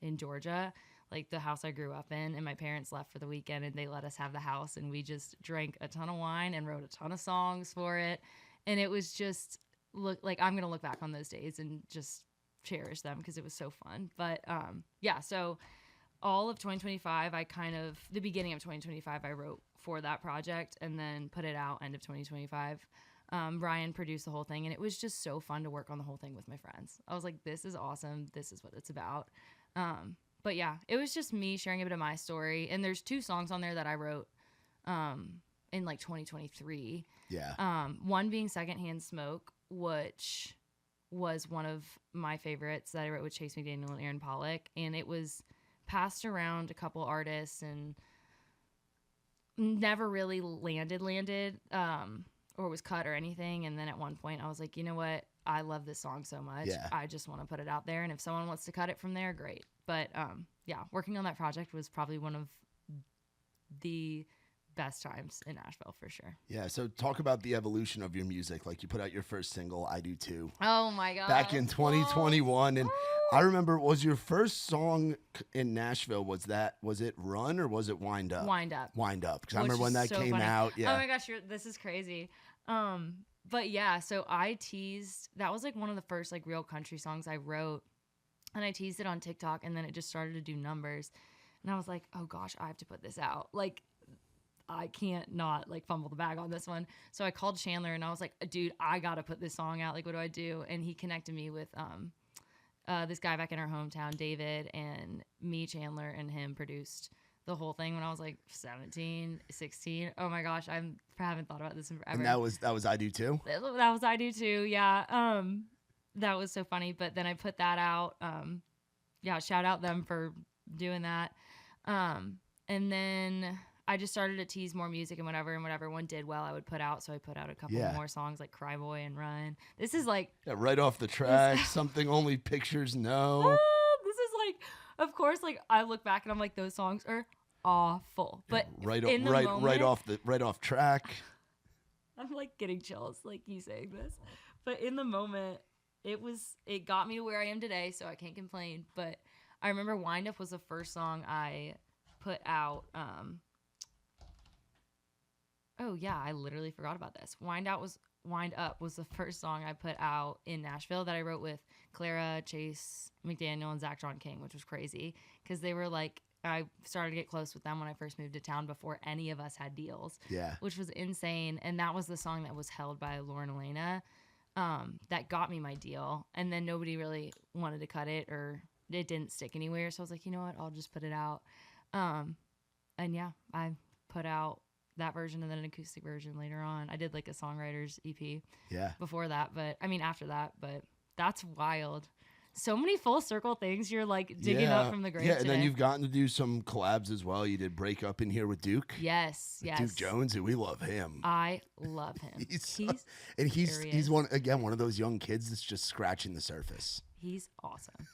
in Georgia, like the house I grew up in, and my parents left for the weekend, and they let us have the house, and we just drank a ton of wine and wrote a ton of songs for it. And it was just I'm gonna look back on those days and just cherish them because it was so fun. But yeah, so all of 2025, the beginning of 2025, I wrote for that project and then put it out end of 2025. Ryan produced the whole thing, and it was just so fun to work on the whole thing with my friends. I was like, this is awesome. This is what it's about. But yeah, it was just me sharing a bit of my story. And there's 2 songs on there that I wrote in like 2023. Yeah. One being Secondhand Smoke, which was one of my favorites that I wrote with Chase McDaniel and Aaron Pollock. And it was passed around a couple artists and never really landed or was cut or anything. And then at one point I was like, you know what? I love this song so much. Yeah. I just want to put it out there. And if someone wants to cut it from there, great. But yeah, working on that project was probably one of the best times in Nashville for sure. Yeah. So talk about the evolution of your music. Like you put out your first single, I Do Too. Oh my God. Back in 2021. And I remember, was your first song in Nashville, was it Run or was it Wind Up? Wind Up. Wind Up. Because I remember when that came out. Yeah. Oh my gosh, this is crazy. But yeah, so I teased, that was like one of the first like real country songs I wrote. And I teased it on TikTok, and then it just started to do numbers. And I was like, oh gosh, I have to put this out. Like, I can't not like fumble the bag on this one. So I called Chandler and I was like, dude, I got to put this song out. Like, what do I do? And he connected me with this guy back in our hometown, David, and me, Chandler, and him produced the whole thing when I was like 17, 16. Oh my gosh, I haven't thought about this in forever. And that was I Do Too? That was I Do Too, yeah. That was so funny. But then I put that out. Yeah, shout out them for doing that. And then I just started to tease more music and whatever one did well, I would put out. So I put out a couple more songs like Cry Boy and Run. This is like... Yeah, right off the track, Something Only Pictures Know. This is like, of course, like I look back and I'm like, those songs are awful. But right off track. I'm like getting chills, like you saying this. But in the moment, it got me to where I am today, so I can't complain. But I remember Wind Up was the first song I put out. Oh yeah, I literally forgot about this. Wind Up was the first song I put out in Nashville that I wrote with Clara, Chase McDaniel, and Zach John King, which was crazy because they were like, I started to get close with them when I first moved to town before any of us had deals. Yeah, which was insane. And that was the song that was held by Lauren Elena. That got me my deal, and then nobody really wanted to cut it, or it didn't stick anywhere. So I was like, you know what, I'll just put it out. And yeah, I put out that version and then an acoustic version later on. I did like a songwriter's EP before that, but I mean after that, but that's wild. So many full circle things you're like digging up from the grave. Yeah, and today. then you've gotten to do some collabs as well. You did Break Up in here with Duke. Yes. Duke Jones, and we love him. I love him. He's one of those young kids that's just scratching the surface. He's awesome.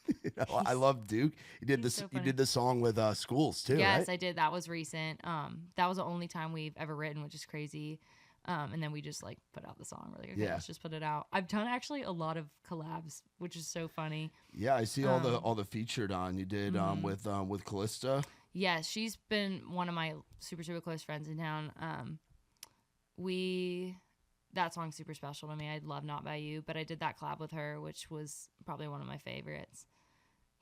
I love Duke. You did this. You did the song with Schools too. Yes, right? I did. That was recent. That was the only time we've ever written, which is crazy. And then we just like put out the song. We're like, okay, let's just put it out. I've done actually a lot of collabs, which is so funny. Yeah, I see all the featured on. You did with Callista. Yes, she's been one of my super close friends in town. That song's super special to me. I love Not By You, but I did that collab with her, which was probably one of my favorites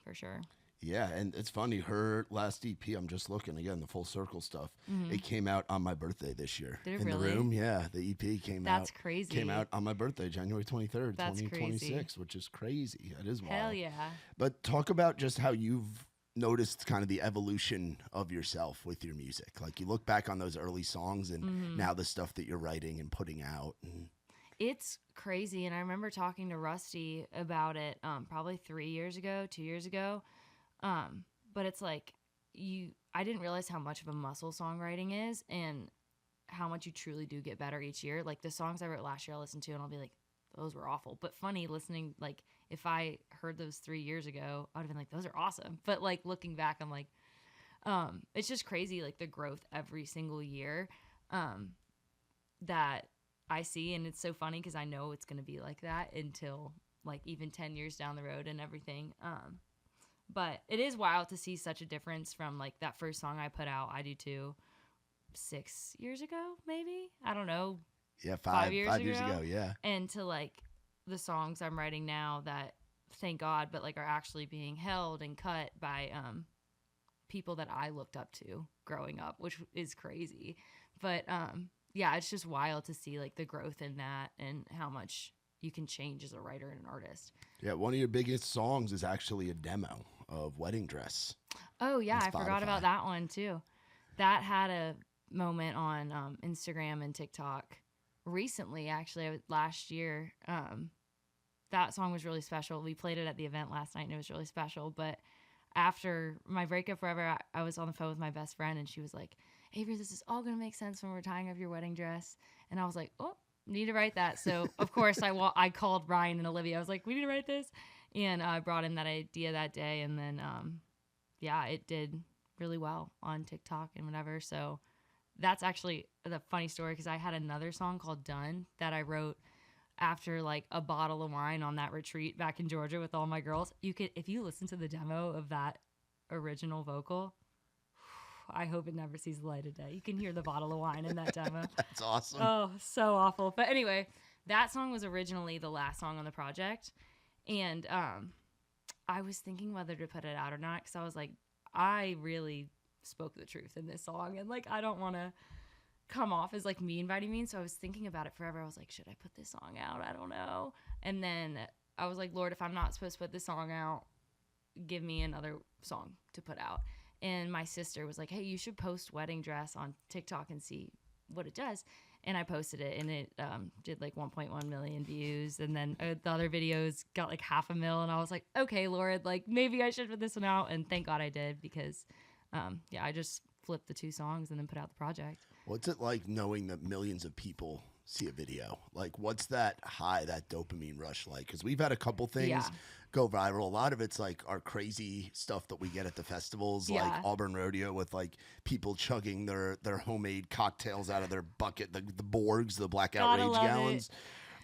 for sure. Yeah, and it's funny, her last EP, I'm just looking again, the full circle stuff. Mm-hmm. It came out on my birthday this year. Did it in really? The room. Yeah, the EP came out. That's crazy. Came out on my birthday, January 23rd, That's 2026, crazy. Which is crazy. That is wild. Hell yeah. But talk about just how you've noticed kind of the evolution of yourself with your music? Like you look back on those early songs and now the stuff that you're writing and putting out. And It's crazy. And I remember talking to Rusty about it probably 2 years ago. But it's like I didn't realize how much of a muscle songwriting is and how much you truly do get better each year. Like the songs I wrote last year, I'll listen to and I'll be like, those were awful. But funny listening, like if I heard those 3 years ago, I would have been like, those are awesome. But like looking back, I'm like, it's just crazy, like the growth every single year that I see. And it's so funny because I know it's going to be like that until like even 10 years down the road and everything. But it is wild to see such a difference from like that first song I put out, I Do Too, 6 years ago, maybe? I don't know. yeah, 5 years ago, yeah. And to like the songs I'm writing now that, thank God, but like are actually being held and cut by people that I looked up to growing up, which is crazy. But yeah, it's just wild to see like the growth in that and how much you can change as a writer and an artist. Yeah, one of your biggest songs is actually a demo of Wedding Dress. Oh yeah, on I forgot Spotify. about that one too. That had a moment on Instagram and TikTok recently, actually, last year. That song was really special. We played it at the event last night and it was really special. But after my breakup forever, I was on the phone with my best friend and she was like, Averie, this is all going to make sense when we're tying up your wedding dress. And I was like, oh, need to write that. So of course I called Ryan and Olivia. I was like, we need to write this. And I brought in that idea that day. And then, yeah, it did really well on TikTok and whatever. So that's actually the funny story because I had another song called Done that I wrote after like a bottle of wine on that retreat back in Georgia with all my girls. You could, if you listen to the demo of that original vocal, I hope it never sees the light of day. You can hear the bottle of wine in that demo. That's awesome. Oh, so awful. But anyway, that song was originally the last song on the project. And I was thinking whether to put it out or not because I was like, I really spoke the truth in this song. And like, I don't want to come off as like me inviting me. So I was thinking about it forever. I was like, should I put this song out? I don't know. And then I was like, Lord, if I'm not supposed to put this song out, give me another song to put out. And my sister was like, hey, you should post Wedding Dress on TikTok and see what it does. And I posted it, and it did like 1.1 million views. And then the other videos got like 500,000. And I was like, okay, Lord, like maybe I should put this one out. And thank God I did because, yeah, I just flipped the 2 songs and then put out the project. What's it like knowing that millions of people see a video? Like, what's that high, that dopamine rush like? Because we've had a couple things go viral. A lot of it's like our crazy stuff that we get at the festivals, like Auburn Rodeo with like people chugging their homemade cocktails out of their bucket, the Borgs, the Blackout Rage gallons.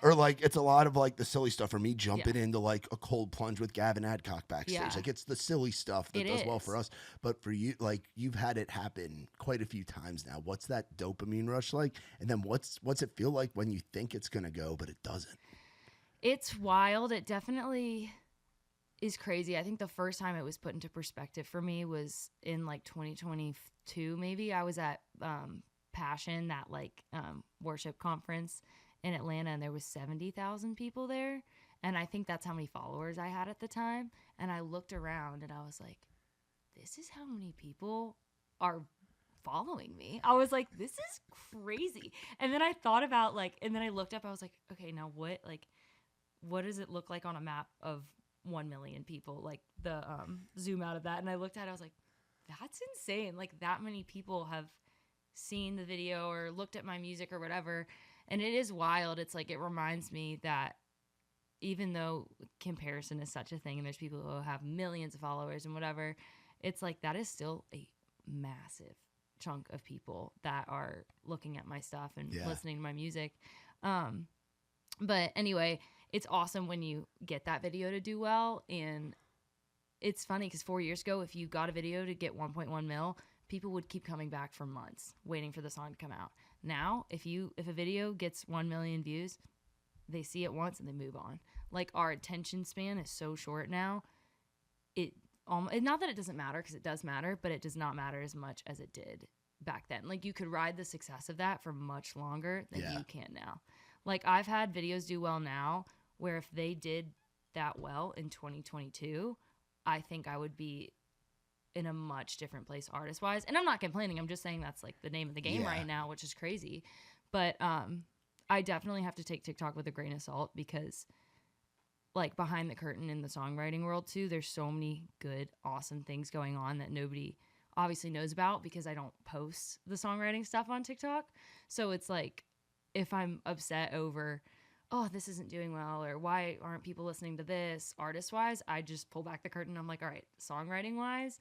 Or like it's a lot of like the silly stuff for me jumping into like a cold plunge with Gavin Adcock backstage. Like it's the silly stuff that does well for us. But for you, like you've had it happen quite a few times now. What's that dopamine rush like? And then what's it feel like when you think it's gonna go but it doesn't? It's wild. It definitely is crazy. I think the first time it was put into perspective for me was in like 2022 maybe. I was at Passion, that like worship conference in Atlanta, and there was 70,000 people there, and I think that's how many followers I had at the time. And I looked around and I was like, this is how many people are following me. I was like, this is crazy. And then I thought about like, and then I looked up, I was like, okay, now what does it look like on a map of 1 million people, like the zoom out of that? And I looked at it, I was like, that's insane. Like that many people have seen the video or looked at my music or whatever. And it is wild. It's like, it reminds me that even though comparison is such a thing and there's people who have millions of followers and whatever, it's like that is still a massive chunk of people that are looking at my stuff and listening to my music. But anyway, it's awesome when you get that video to do well. And it's funny because 4 years ago, if you got a video to get 1.1 mil, people would keep coming back for months waiting for the song to come out. Now, if a video gets 1 million views, they see it once and they move on. Like our attention span is so short now. Not that it doesn't matter, because it does matter, but it does not matter as much as it did back then. Like you could ride the success of that for much longer than you can now. Like I've had videos do well now where if they did that well in 2022, I think I would be in a much different place artist wise. And I'm not complaining. I'm just saying that's like the name of the game right now, which is crazy. But I definitely have to take TikTok with a grain of salt because like behind the curtain in the songwriting world too, there's so many good, awesome things going on that nobody obviously knows about because I don't post the songwriting stuff on TikTok. So it's like if I'm upset over, oh, this isn't doing well, or why aren't people listening to this artist wise, I just pull back the curtain. I'm like, all right, songwriting wise,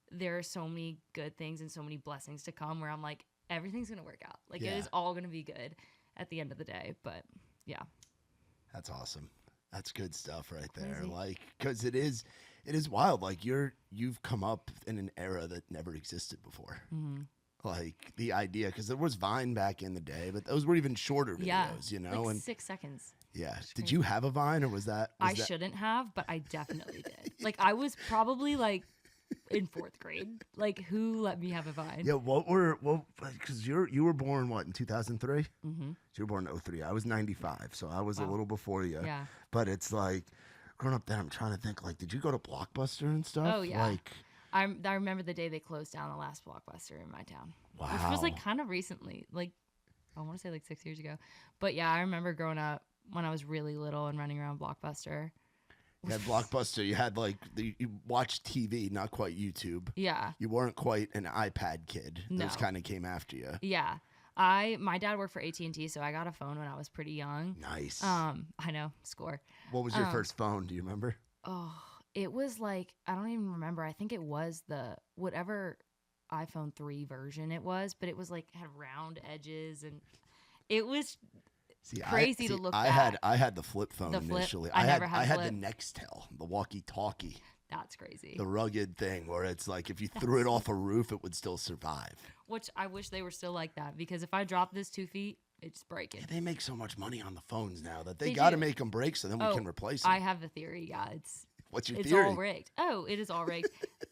there are so many good things and so many blessings to come where I'm like, everything's going to work out. Like it is all going to be good at the end of the day. But yeah. That's awesome. That's good stuff right there. Crazy. Like, cause it is wild. Like you've come up in an era that never existed before. Mm-hmm. Like the idea, because there was Vine back in the day, but those were even shorter videos, you know, like and 6 seconds. Yeah. Did you have a Vine, or was that? I shouldn't have, but I definitely did. Like I was probably like in 4th grade. Like who let me have a Vine? Yeah. Because you were born what in 2003? Mm-hmm. So you were born in 03. I was 95, so I was a little before you. Yeah. But it's like growing up then, I'm trying to think. Like, did you go to Blockbuster and stuff? Oh yeah. Like. I remember the day they closed down the last Blockbuster in my town. Wow. Which was like kind of recently, like I want to say like 6 years ago. But yeah, I remember growing up when I was really little and running around Blockbuster. You had Blockbuster. You had like you watched TV, not quite YouTube. Yeah. You weren't quite an iPad kid. No. Those kind of came after you. Yeah. My dad worked for AT&T, so I got a phone when I was pretty young. Nice. I know, score. What was your first phone? Do you remember? Oh, it was like, I don't even remember. I think it was the whatever iPhone 3 version it was, but it was like had round edges and it was crazy to look at. I had the flip phone initially. I never had the Nextel, the walkie-talkie. That's crazy. The rugged thing where it's like if you threw it off a roof, it would still survive. Which I wish they were still like that because if I drop this 2 feet, it's breaking. Yeah, they make so much money on the phones now that they got to make them break so then we can replace them. I have the theory. Yeah, What's your it's theory? all rigged. Oh, it is all rigged.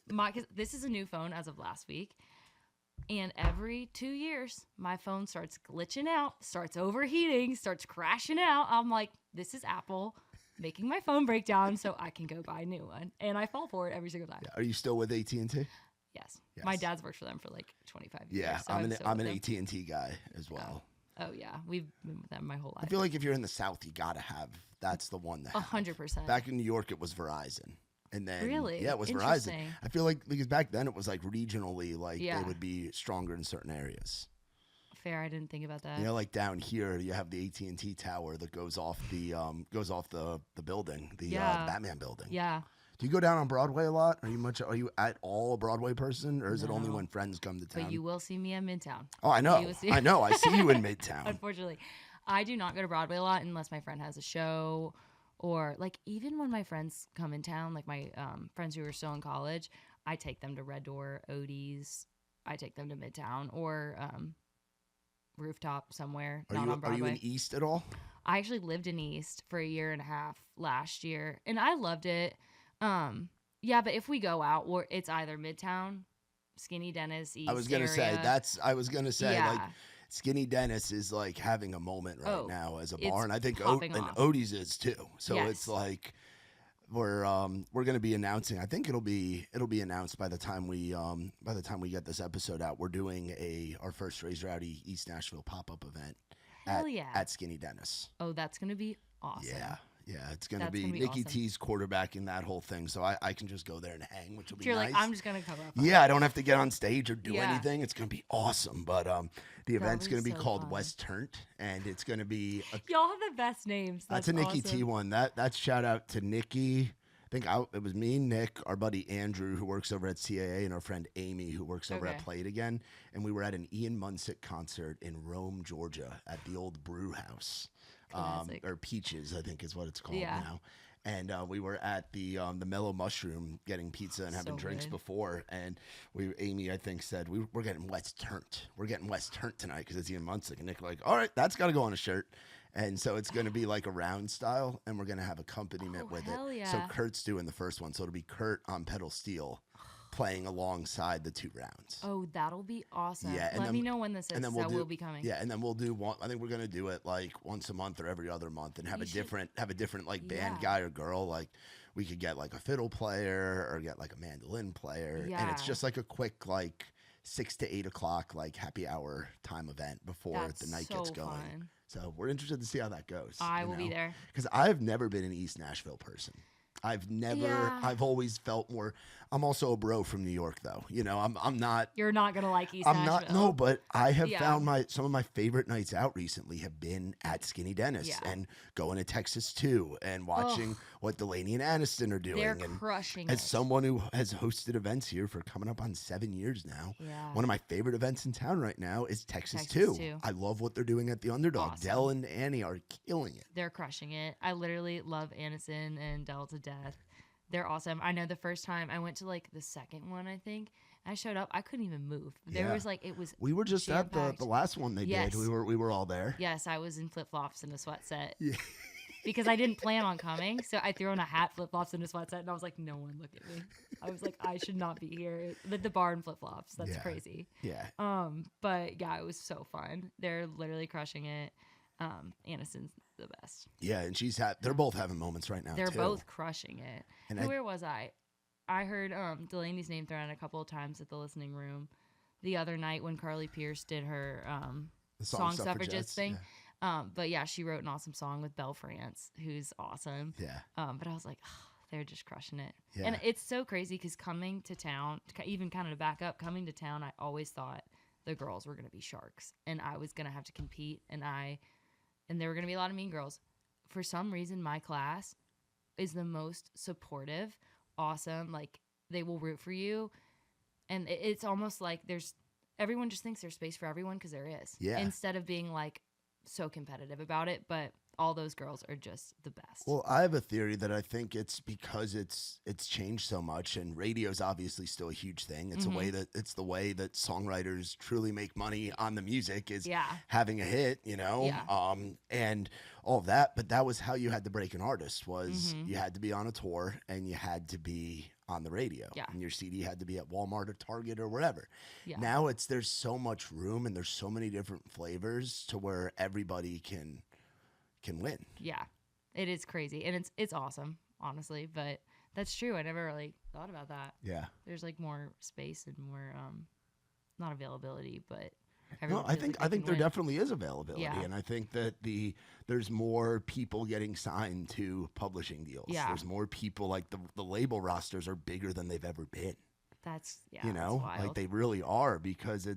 Cause this is a new phone as of last week. And every 2 years, my phone starts glitching out, starts overheating, starts crashing out. I'm like, this is Apple making my phone break down so I can go buy a new one. And I fall for it every single time. Yeah. Are you still with AT&T? Yes. My dad's worked for them for like 25 years. Yeah, so I'm an AT&T guy as well. Oh yeah, we've been with them my whole life. I feel like if you're in the South, you gotta have. That's the one that 100%. Back in New York, it was Verizon, and then really, yeah, it was Verizon. I feel like because back then it was like regionally, like they would be stronger in certain areas. Fair, I didn't think about that. You know, like down here, you have the AT&T tower that goes off the building, the Batman building. Yeah. Do you go down on Broadway a lot? Are you at all a Broadway person, or is it only when friends come to town? But you will see me at Midtown. Oh, I know. I know. I see you in Midtown. Unfortunately, I do not go to Broadway a lot unless my friend has a show, or like even when my friends come in town, like my friends who are still in college, I take them to Red Door, Odie's. I take them to Midtown or Rooftop somewhere. Not on Broadway. Are you in East at all? I actually lived in East for a year and a half last year, and I loved it. Yeah, but if we go out, it's either Midtown, Skinny Dennis, East. I was gonna say like Skinny Dennis is like having a moment right now as a bar, and I think Odie's is too. So it's like we're gonna be announcing. I think it'll be announced by the time we get this episode out. We're doing our first Raise Rowdy East Nashville pop-up event at Skinny Dennis. Oh, that's gonna be awesome. Yeah, it's going to be Nikki awesome. T's quarterbacking that whole thing. So I can just go there and hang, which will be nice. You're like, I'm just going to cover up. Yeah, I don't have to get on stage or do anything. It's going to be awesome. But the event's going to be called fun. West Turnt, and it's going to be... Y'all have the best names. That's a Nikki T one. That's shout out to Nikki. I think it was me, Nick, our buddy Andrew, who works over at CAA, and our friend Amy, who works over at Play It Again. And we were at an Ian Munsick concert in Rome, Georgia, at the old brew house. Or Peaches, I think is what it's called now. And we were at the Mellow Mushroom getting pizza and having drinks before. And Amy, I think, said, we're getting West Turnt. We're getting West Turnt tonight because it's Ian Munsick. And Nick like, all right, that's got to go on a shirt. And so it's going to be like a round style, and we're going to have accompaniment with it. Yeah. So Kurt's doing the first one. So it'll be Kurt on pedal steel playing alongside the 2 rounds. Oh, that'll be awesome. Yeah, Let me know when this is. We'll be coming. Yeah, and then we'll do one. I think we're gonna do it like once a month or every other month, and have a different like band guy or girl. Like we could get like a fiddle player or get like a mandolin player. And it's Yeah. just like a quick, like 6 to 8 o'clock, like happy hour time event before That's the night so gets going. fun. So we're interested to see how that goes. I will be there. Because I've never been an East Nashville person. Yeah. I've always felt more. I'm also a bro from New York, though. I'm not. You're not gonna like East I'm Nashville. not. No, but I have Yeah. found some of my favorite nights out recently have been at Skinny Dennis Yeah. and going to Texas too and watching what Delaney and Aniston are doing. They're and crushing as it. someone who has hosted events here for coming up on 7 years now, Yeah. one of my favorite events in town right now is Texas Texas 2. too. I love what they're doing at the Underdog. Awesome. Dell and Annie are killing it. They're crushing it. I literally love Aniston and Dell to death. They're awesome. I know the first time I went to like the second one, I think I showed up. I couldn't even move. There Yeah. was like it was. We were just at jam-packed. the last one they Yes. did. We were all there. Yes, I was in flip flops and a sweat set. Yeah. Because I didn't plan on coming, so I threw on a hat, flip flops, and a sweat set, and I was like, "No one look at me." I was like, "I should not be here." The bar and flip flops. That's Yeah. crazy. Yeah. But yeah, it was so fun. They're literally crushing it. Aniston's the best. Yeah, and they're both having moments right now. They're too. both crushing it. And Where was I? I heard Delaney's name thrown a couple of times at the listening room the other night when Carly Pierce did her the song Suffragettes suffragettes thing. But yeah, she wrote an awesome song with Belle France, who's awesome. Yeah. But I was like, oh, they're just crushing it. Yeah. And it's so crazy because coming to town, even kind of to back up, coming to town, I always thought the girls were going to be sharks and I was going to have to compete and there were going to be a lot of mean girls. For some reason, my class is the most supportive, awesome. Like they will root for you. And it's almost like everyone just thinks there's space for everyone because there is. Yeah. Instead of being like so competitive about it. But all those girls are just the best. Well, I have a theory that I think it's because it's changed so much, and radio's obviously still a huge thing. It's it's the way that songwriters truly make money on the music is having a hit, and all of that. But that was how you had to break an artist was you had to be on a tour and you had to be on the radio, and your CD had to be at Walmart or Target or wherever. Now there's so much room and there's so many different flavors to where everybody can win. Yeah, it is crazy, and it's awesome, honestly. But that's true. I never really thought about that. Yeah, there's like more space and more not availability, but no, I think there definitely is availability, and I think that there's more people getting signed to publishing deals. Yeah, there's more people, like the label rosters are bigger than they've ever been. That's that's wild. Like they really are, because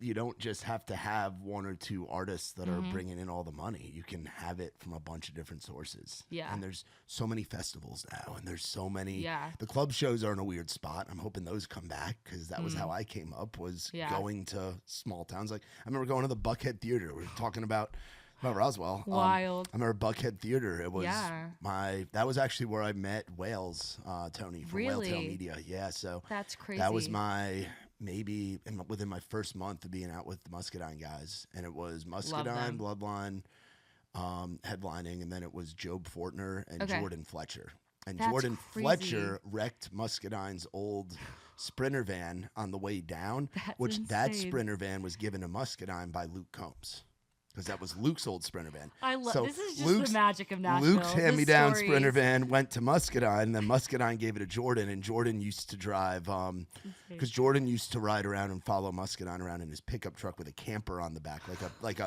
you don't just have to have one or two artists that are bringing in all the money. You can have it from a bunch of different sources. Yeah. And there's so many festivals now, and there's so many. Yeah. The club shows are in a weird spot. I'm hoping those come back, because that was how I came up, was going to small towns. Like I remember going to the Buckhead Theater. We were talking about Roswell. Wild. I remember Buckhead Theater. It was that was actually where I met Wales, Tony from Whaletail Media. Yeah. So that's crazy. That was maybe within my first month of being out with the Muscadine guys, and it was Muscadine, Bloodline, headlining, and then it was Job Fortner and Jordan Fletcher. And That's Jordan crazy. Fletcher wrecked Muscadine's old Sprinter van on the way down, That's that insane. Sprinter van was given to Muscadine by Luke Combs. Because that was Luke's old Sprinter van. I love so this. Is just the magic of Nashville. Luke's hand-me-down Sprinter van went to Muscadine, and then Muscadine gave it to Jordan, and Jordan used to drive, because Jordan used to ride around and follow Muscadine around in his pickup truck with a camper on the back, like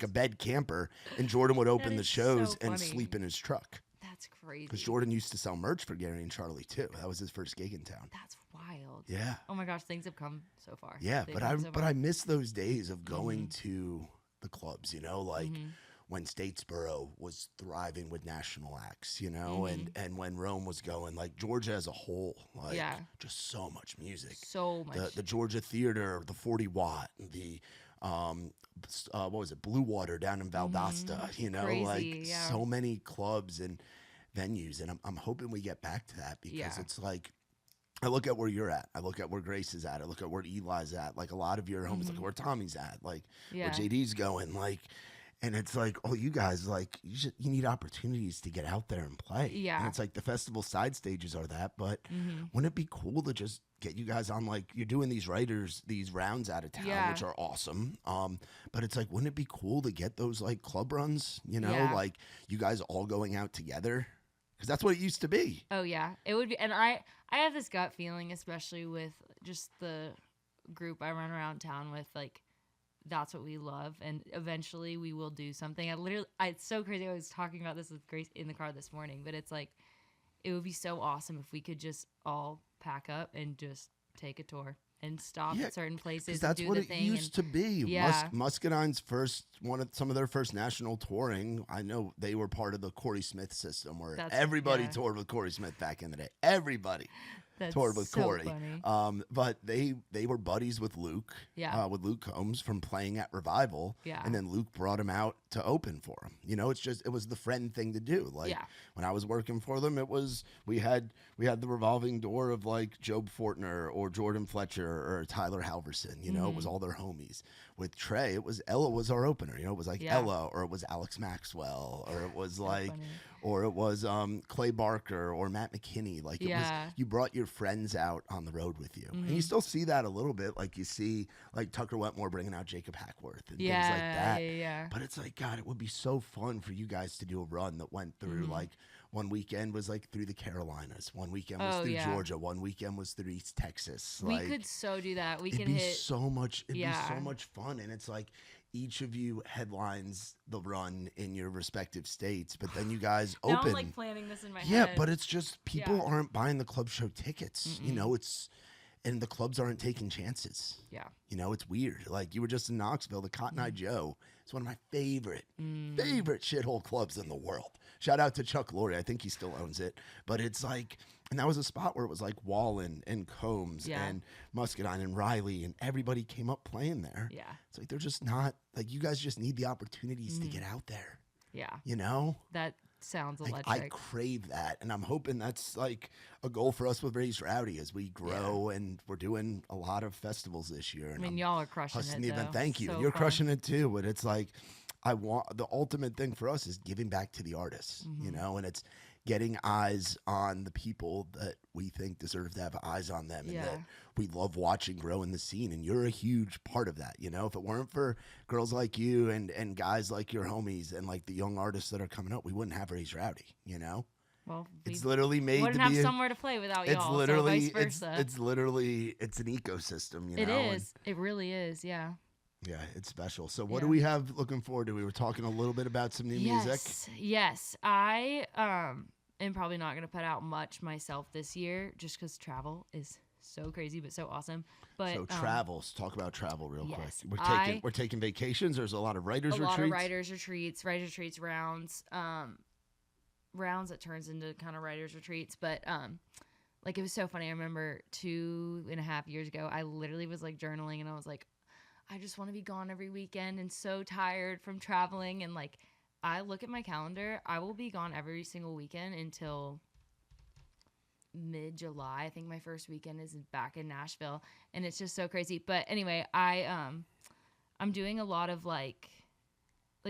a bed camper, and Jordan would open the shows so and funny. sleep in his truck. That's crazy. Because Jordan used to sell merch for Gary and Charlie too. That was his first gig in town. That's wild. Yeah. Oh my gosh, things have come so far. Yeah, but I miss those days of going to the clubs, when Statesboro was thriving with national acts, and when Rome was going, like Georgia as a whole, just so much music. So much. The Georgia Theater, the 40 Watt, the what was it, Blue Water down in Valdosta, Crazy, so many clubs and venues, and I'm hoping we get back to that, because it's like, I look at where you're at. I look at where Grace is at. I look at where Eli's at. Like a lot of your homies, look at where Tommy's at. Like where JD's going. Like, and it's like, oh, you guys, like you need opportunities to get out there and play. Yeah. And it's like the festival side stages are that, but wouldn't it be cool to just get you guys on, like you're doing these rounds out of town, which are awesome. But it's like, wouldn't it be cool to get those like club runs? Like you guys all going out together. because that's what it used to be. Oh yeah, it would be. And I have this gut feeling, especially with just the group I run around town with, like that's what we love, and eventually we will do something. It's so crazy. I was talking about this with Grace in the car this morning, but it's like it would be so awesome if we could just all pack up and just take a tour and stop at certain places. That's and do what the it thing used to be. Yeah. Muscadine's some of their first national touring. I know they were part of the Corey Smith system, where everybody toured with Corey Smith back in the day. Everybody. That's toured with so Corey. funny. But they were buddies with Luke, with Luke Combs from playing at Revival. Yeah. And then Luke brought him out to open for him. You know, it was the friend thing to do. Like when I was working for them, we had the revolving door of like Job Fortner or Jordan Fletcher or Tyler Halverson. You know, it was all their homies. With Trey, Ella was our opener. You know, it was like Ella, or it was Alex Maxwell, or it was like, or it was Clay Barker or Matt McKinney. Like it was, you brought your friends out on the road with you, and you still see that a little bit. Like you see like Tucker Wetmore bringing out Jacob Hackworth and things like that. Yeah. But it's like, God, it would be so fun for you guys to do a run that went through like. One weekend was like through the Carolinas. One weekend was through Georgia. One weekend was through East Texas. We could so do that. It'd be so much fun. And it's like each of you headlines the run in your respective states, but then you guys open. Now I'm like planning this in my head. Yeah, but it's just people aren't buying the club show tickets. You know, and the clubs aren't taking chances. Yeah. You know, it's weird. Like you were just in Knoxville, the Cotton Eye Joe. It's one of my favorite shithole clubs in the world. Shout out to Chuck Lorre. I think he still owns it. But it's like, and that was a spot where it was like Wallen and Combs and Muscadine and Riley and everybody came up playing there. Yeah. It's like they're just not, like you guys just need the opportunities to get out there. Yeah. You know? That sounds electric. I crave that. And I'm hoping that's like a goal for us with Raised Rowdy as we grow and we're doing a lot of festivals this year. And y'all are crushing it. The event. Thank you. So You're fun. Crushing it too. But it's like, the ultimate thing for us is giving back to the artists, you know, and it's getting eyes on the people that we think deserve to have eyes on them and that we love watching grow in the scene. And you're a huge part of that. You know, if it weren't for girls like you and guys like your homies and like the young artists that are coming up, we wouldn't have Raised Rowdy, you know? Well, it's literally made wouldn't to have be somewhere to play without y'all. It's literally, so vice versa. it's literally, it's an ecosystem, you know? It is. It really is. Yeah. Yeah, it's special. So what do we have looking forward to? We were talking a little bit about some new music. Yes. I am probably not going to put out much myself this year just because travel is so crazy but so awesome. But so travels, talk about travel real quick. We're taking vacations. There's a lot of writers retreats. A lot of writers retreats, rounds that turns into kind of writers retreats. But like it was so funny. I remember 2.5 years ago, I literally was like journaling and I was like, I just want to be gone every weekend and so tired from traveling. And like, I look at my calendar, I will be gone every single weekend until mid-July. I think my first weekend is back in Nashville and it's just so crazy. But anyway, I'm doing a lot of like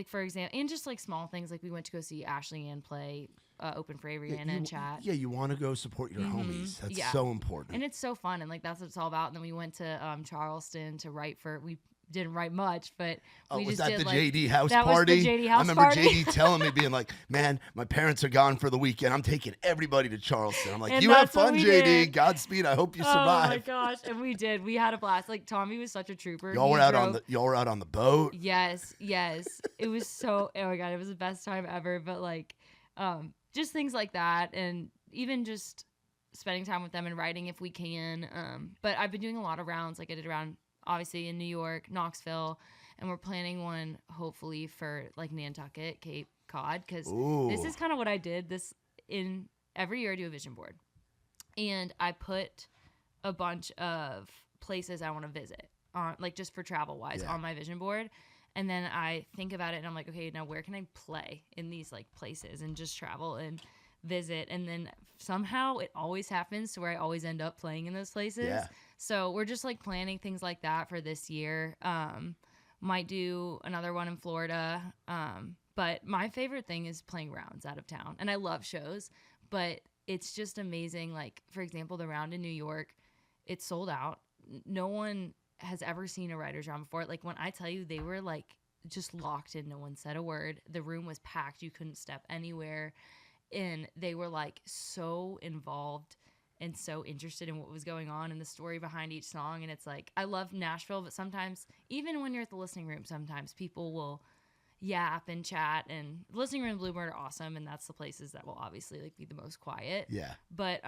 for example, and just like small things. Like we went to go see Ashley Ann play open for Averie Ann and chat. Yeah, you want to go support your homies. That's so important. And it's so fun. And like, that's what it's all about. And then we went to Charleston to write we didn't write much, but we was just that did the like, JD house that party? Was the JD house I remember party. JD telling me, being like, man, my parents are gone for the weekend. I'm taking everybody to Charleston. I'm like, and you have fun, JD. Did. Godspeed. I hope you survive. Oh my gosh. And we did. We had a blast. Like Tommy was such a trooper. Y'all were out on the boat. Yes. It was so, oh my God, it was the best time ever. But like, just things like that. And even just spending time with them and writing if we can. But I've been doing a lot of rounds. Like I did a round, obviously in New York, Knoxville, and we're planning one hopefully for like Nantucket, Cape Cod, because this is kind of what I did. This in every year I do a vision board, and I put a bunch of places I want to visit on, like just for travel wise, on my vision board. And then I think about it and I'm like, okay, now where can I play in these like places and just travel and visit? And then somehow it always happens to where I always end up playing in those places. Yeah. So we're just like planning things like that for this year. Might do another one in Florida. But my favorite thing is playing rounds out of town. And I love shows, but it's just amazing. Like, for example, the round in New York, it's sold out. No one has ever seen a writer's round before. Like when I tell you they were like just locked in, no one said a word. The room was packed. You couldn't step anywhere. and they were like so involved and so interested in what was going on and the story behind each song. And it's like, I love Nashville, but sometimes, even when you're at the listening room, sometimes people will yap and chat, and the listening room and Bluebird are awesome. And that's the places that will obviously like be the most quiet. Yeah. But,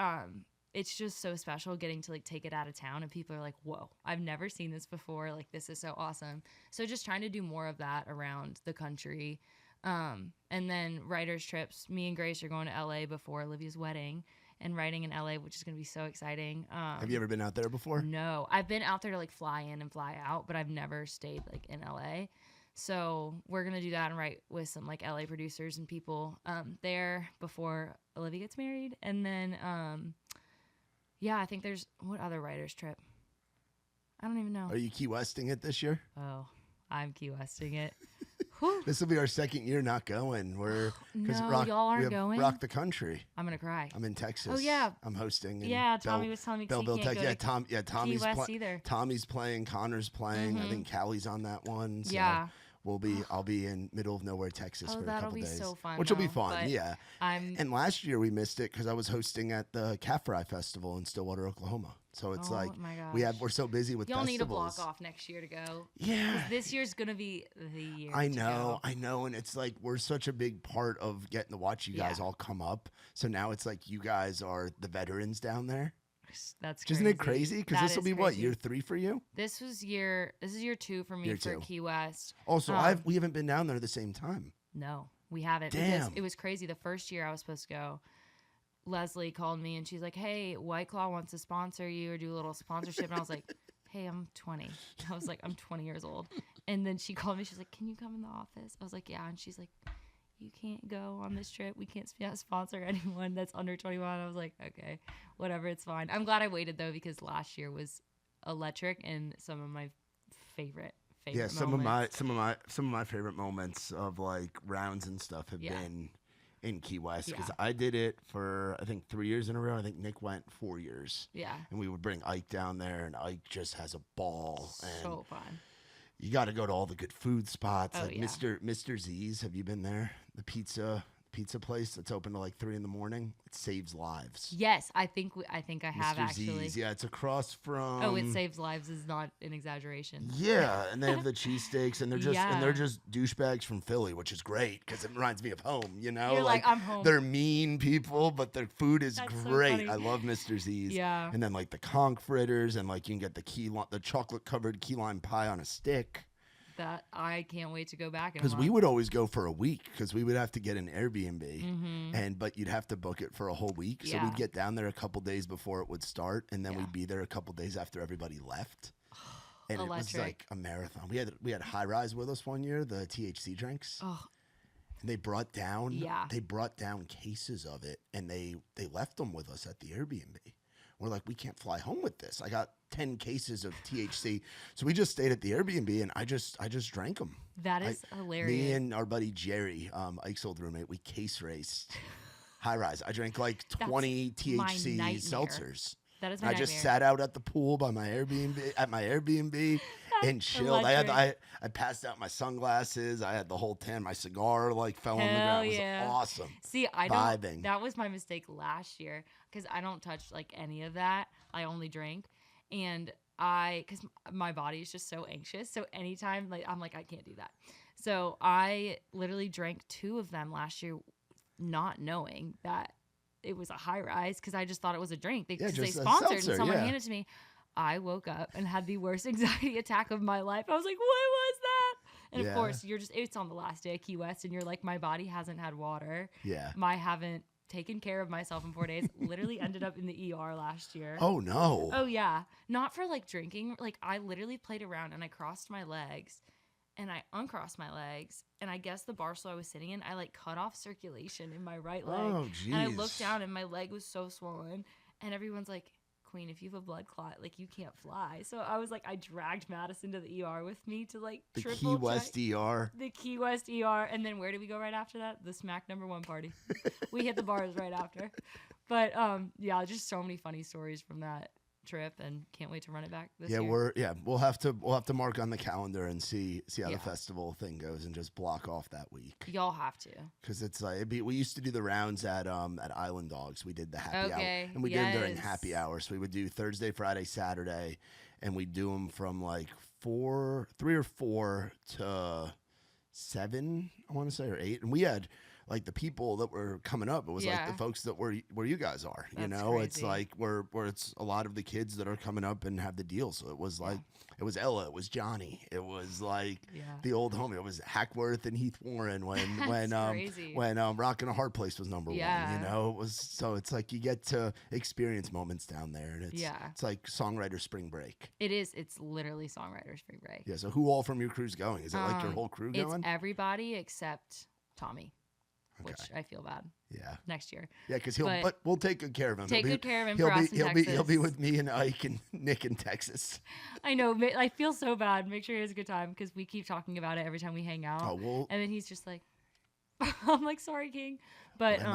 it's just so special getting to like take it out of town, and people are like, whoa, I've never seen this before. Like, this is so awesome. So just trying to do more of that around the country. And then writers trips. Me and Grace are going to LA before Olivia's wedding and writing in LA, which is going to be so exciting. Have you ever been out there before? No, I've been out there to like fly in and fly out, but I've never stayed like in LA. So we're going to do that and write with some like LA producers and people there before Olivia gets married. And then, yeah, I think there's, what other writer's trip? I don't even know. Are you Key Westing it this year? Oh, I'm Key Westing it. This will be our second year not going. No, y'all aren't going? Rock the Country. I'm going to cry. I'm in Texas. Oh, yeah. I'm hosting. Yeah, Tommy was telling me he can't go to Tommy's Key West either. Tommy's playing, Connor's playing. I think Callie's on that one. So Yeah. I'll be in middle of nowhere, Texas for a that'll couple be days. so fun, Which will be though, fun, but yeah. And last year we missed it because I was hosting at the Cat Fry Festival in Stillwater, Oklahoma. So it's my gosh. we're so busy with Y'all festivals. need to block off next year to go. Yeah. 'Cause this year's going to be the year. I know. And it's like we're such a big part of getting to watch you guys all come up. So now it's like you guys are the veterans down there. That's crazy. Isn't it crazy? Because this will be what, year 3 for you? This is year 2 for me for Key West. Also, we haven't been down there at the same time. No, we haven't. Damn. Because it was crazy. The first year I was supposed to go, Leslie called me and she's like, hey, White Claw wants to sponsor you or do a little sponsorship. And I was like, hey, I'm 20. I was like, I'm 20 years old. And then she called me. She's like, can you come in the office? I was like, yeah. And she's like, you can't go on this trip. We can't sponsor anyone that's under 21. I was like, okay, whatever, it's fine. I'm glad I waited though, because last year was electric and some of my favorite some moments. of my favorite moments of like rounds and stuff have been in Key West, because I did it for I think 3 years in a row. I think Nick went 4 years. Yeah. And we would bring Ike down there, and Ike just has a ball. So fun. You got to go to all the good food spots, Oh, like yeah. Mr. Z's. Have you been there? The pizza place that's open to like 3 a.m. It saves lives. Yes, I think I have Mr. actually. Z's. Yeah, it's across from. Oh, it saves lives is not an exaggeration. Yeah, and they have the cheesesteaks, and they're just douchebags from Philly, which is great because it reminds me of home. You know, You're like, I'm home. They're mean people, but their food is That's so great. funny. I love Mr. Z's. Yeah. And then like the conch fritters, and like you can get the chocolate covered key lime pie on a stick. That I can't wait to go back. Because we would always go for a week, because we would have to get an Airbnb, but you'd have to book it for a whole week. So we'd get down there a couple days before it would start, and then we'd be there a couple days after everybody left. And it was like a marathon. We had High Rise with us one year, the THC drinks. Oh. And they brought down cases of it, and they left them with us at the Airbnb. We're like, we can't fly home with this. I got 10 cases of THC. So we just stayed at the Airbnb, and I just drank them. That is hilarious. Me and our buddy Jerry, Ike's old roommate, we case raced High Rise. I drank like 20 THC seltzers. That is my I nightmare. just sat out at the pool by my Airbnb and chilled. I passed out my sunglasses. I had the whole tan. My cigar like fell on the ground. It was awesome. See, Vibing. That was my mistake last year, because I don't touch like any of that. I only drink, and because my body is just so anxious. So anytime I'm like, I can't do that. So I literally drank 2 of them last year, not knowing that it was a High Rise, because I just thought it was a drink because they sponsored seltzer, and someone handed it to me. I woke up and had the worst anxiety attack of my life. I was like, what was that? And of course, it's on the last day of Key West, and you're like, my body hasn't had water. Yeah. I haven't taken care of myself in 4 days. Literally ended up in the ER last year. Oh, no. Oh, yeah. Not for like drinking. Like, I literally played around and I crossed my legs. And I uncrossed my legs, and I guess the bar stool I was sitting in, I like cut off circulation in my right leg. Oh, jeez. And I looked down, and my leg was so swollen. And everyone's like, Queen, if you have a blood clot, like you can't fly. So I was like, I dragged Madison to the ER with me to like The triple Key West ER. The Key West ER. And then where did we go right after that? The Smack #1 party. We hit the bars right after. But yeah, just so many funny stories from that trip and can't wait to run it back this Yeah, year. we'll have to mark on the calendar and see how Yeah. the festival thing goes and just block off that week. Y'all have to. Because it's like we used to do the rounds at Island Dogs. We did the happy hour, Okay, and we did them during yes. happy hour. So we would do Thursday, Friday, Saturday, and we do them from like 3 or 4 to 7, I want to say, or 8. And we had like the people that were coming up. It was like Yeah. the folks that were where you guys are. You That's know, it's crazy. like where it's a lot of the kids that are coming up and have the deal. So it was like it was Ella, it was Johnny, it was like Yeah. the old homie. It was Hackworth and Heath Warren when crazy. when Rockin' a Hard Place was number 1. Yeah. You know, it was so it's like you get to experience moments down there, and it's like songwriter spring break. It is. It's literally songwriter spring break. Yeah. So who all from your crew's going? Is it like your whole crew It's going? everybody except Tommy, which Okay. I feel bad Yeah. next year. Yeah, because But we'll take good care of him. Take good care of him He'll for us in he'll Texas. be with me and Ike and Nick in Texas. I know. I feel so bad. Make sure he has a good time because we keep talking about it every time we hang out. Oh well. And then he's just like, I'm like, sorry, King. But I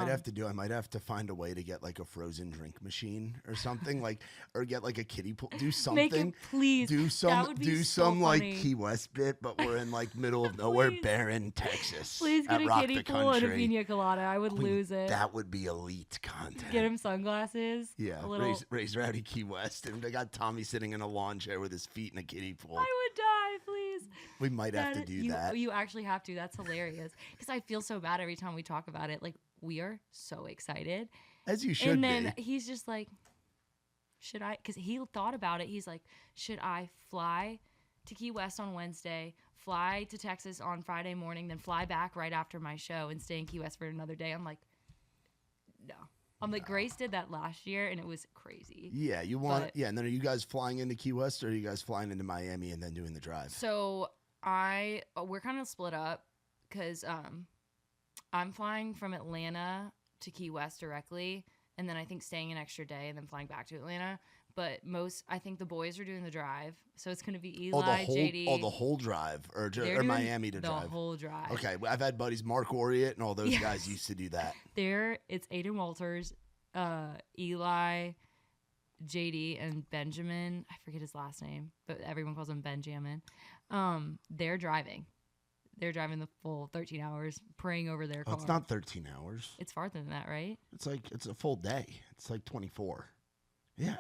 might have to find a way to get like a frozen drink machine or something, like, or get like a kiddie pool. Do something. make it, please. Do That some would be do so some like funny. Key West bit, but we're in like middle of nowhere, Please. barren Texas. Please get at a Rock kiddie the pool and a Country. pina colada. I would lose it. That would be elite content. Get him sunglasses. Yeah, A little. raise Rowdy Key West, and they got Tommy sitting in a lawn chair with his feet in a kiddie pool. I would die, please. We might have to do that. You actually have to. That's hilarious. Because I feel so bad every time we talk about it. Like, we are so excited. As you should And then be. he's just like, should I? Because he thought about it. He's like, should I fly to Key West on Wednesday, fly to Texas on Friday morning, then fly back right after my show and stay in Key West for another day? I'm like, no. I'm like, Grace did that last year, and it was crazy. Yeah, and then are you guys flying into Key West, or are you guys flying into Miami and then doing the drive? So we're kind of split up because I'm flying from Atlanta to Key West directly, and then I think staying an extra day and then flying back to Atlanta. But I think the boys are doing the drive, so it's going to be Eli, JD. the whole drive, or They're or doing Miami to the drive. whole drive. Okay, I've had buddies, Mark Oriot and all those Yes. guys used to do that. It's Aiden Walters, Eli, JD, and Benjamin. I forget his last name, but everyone calls him Benjamin. They're driving. They're driving the full 13 hours, praying over their car. It's not 13 hours. It's farther than that, right? It's a full day. It's like 24. Yeah.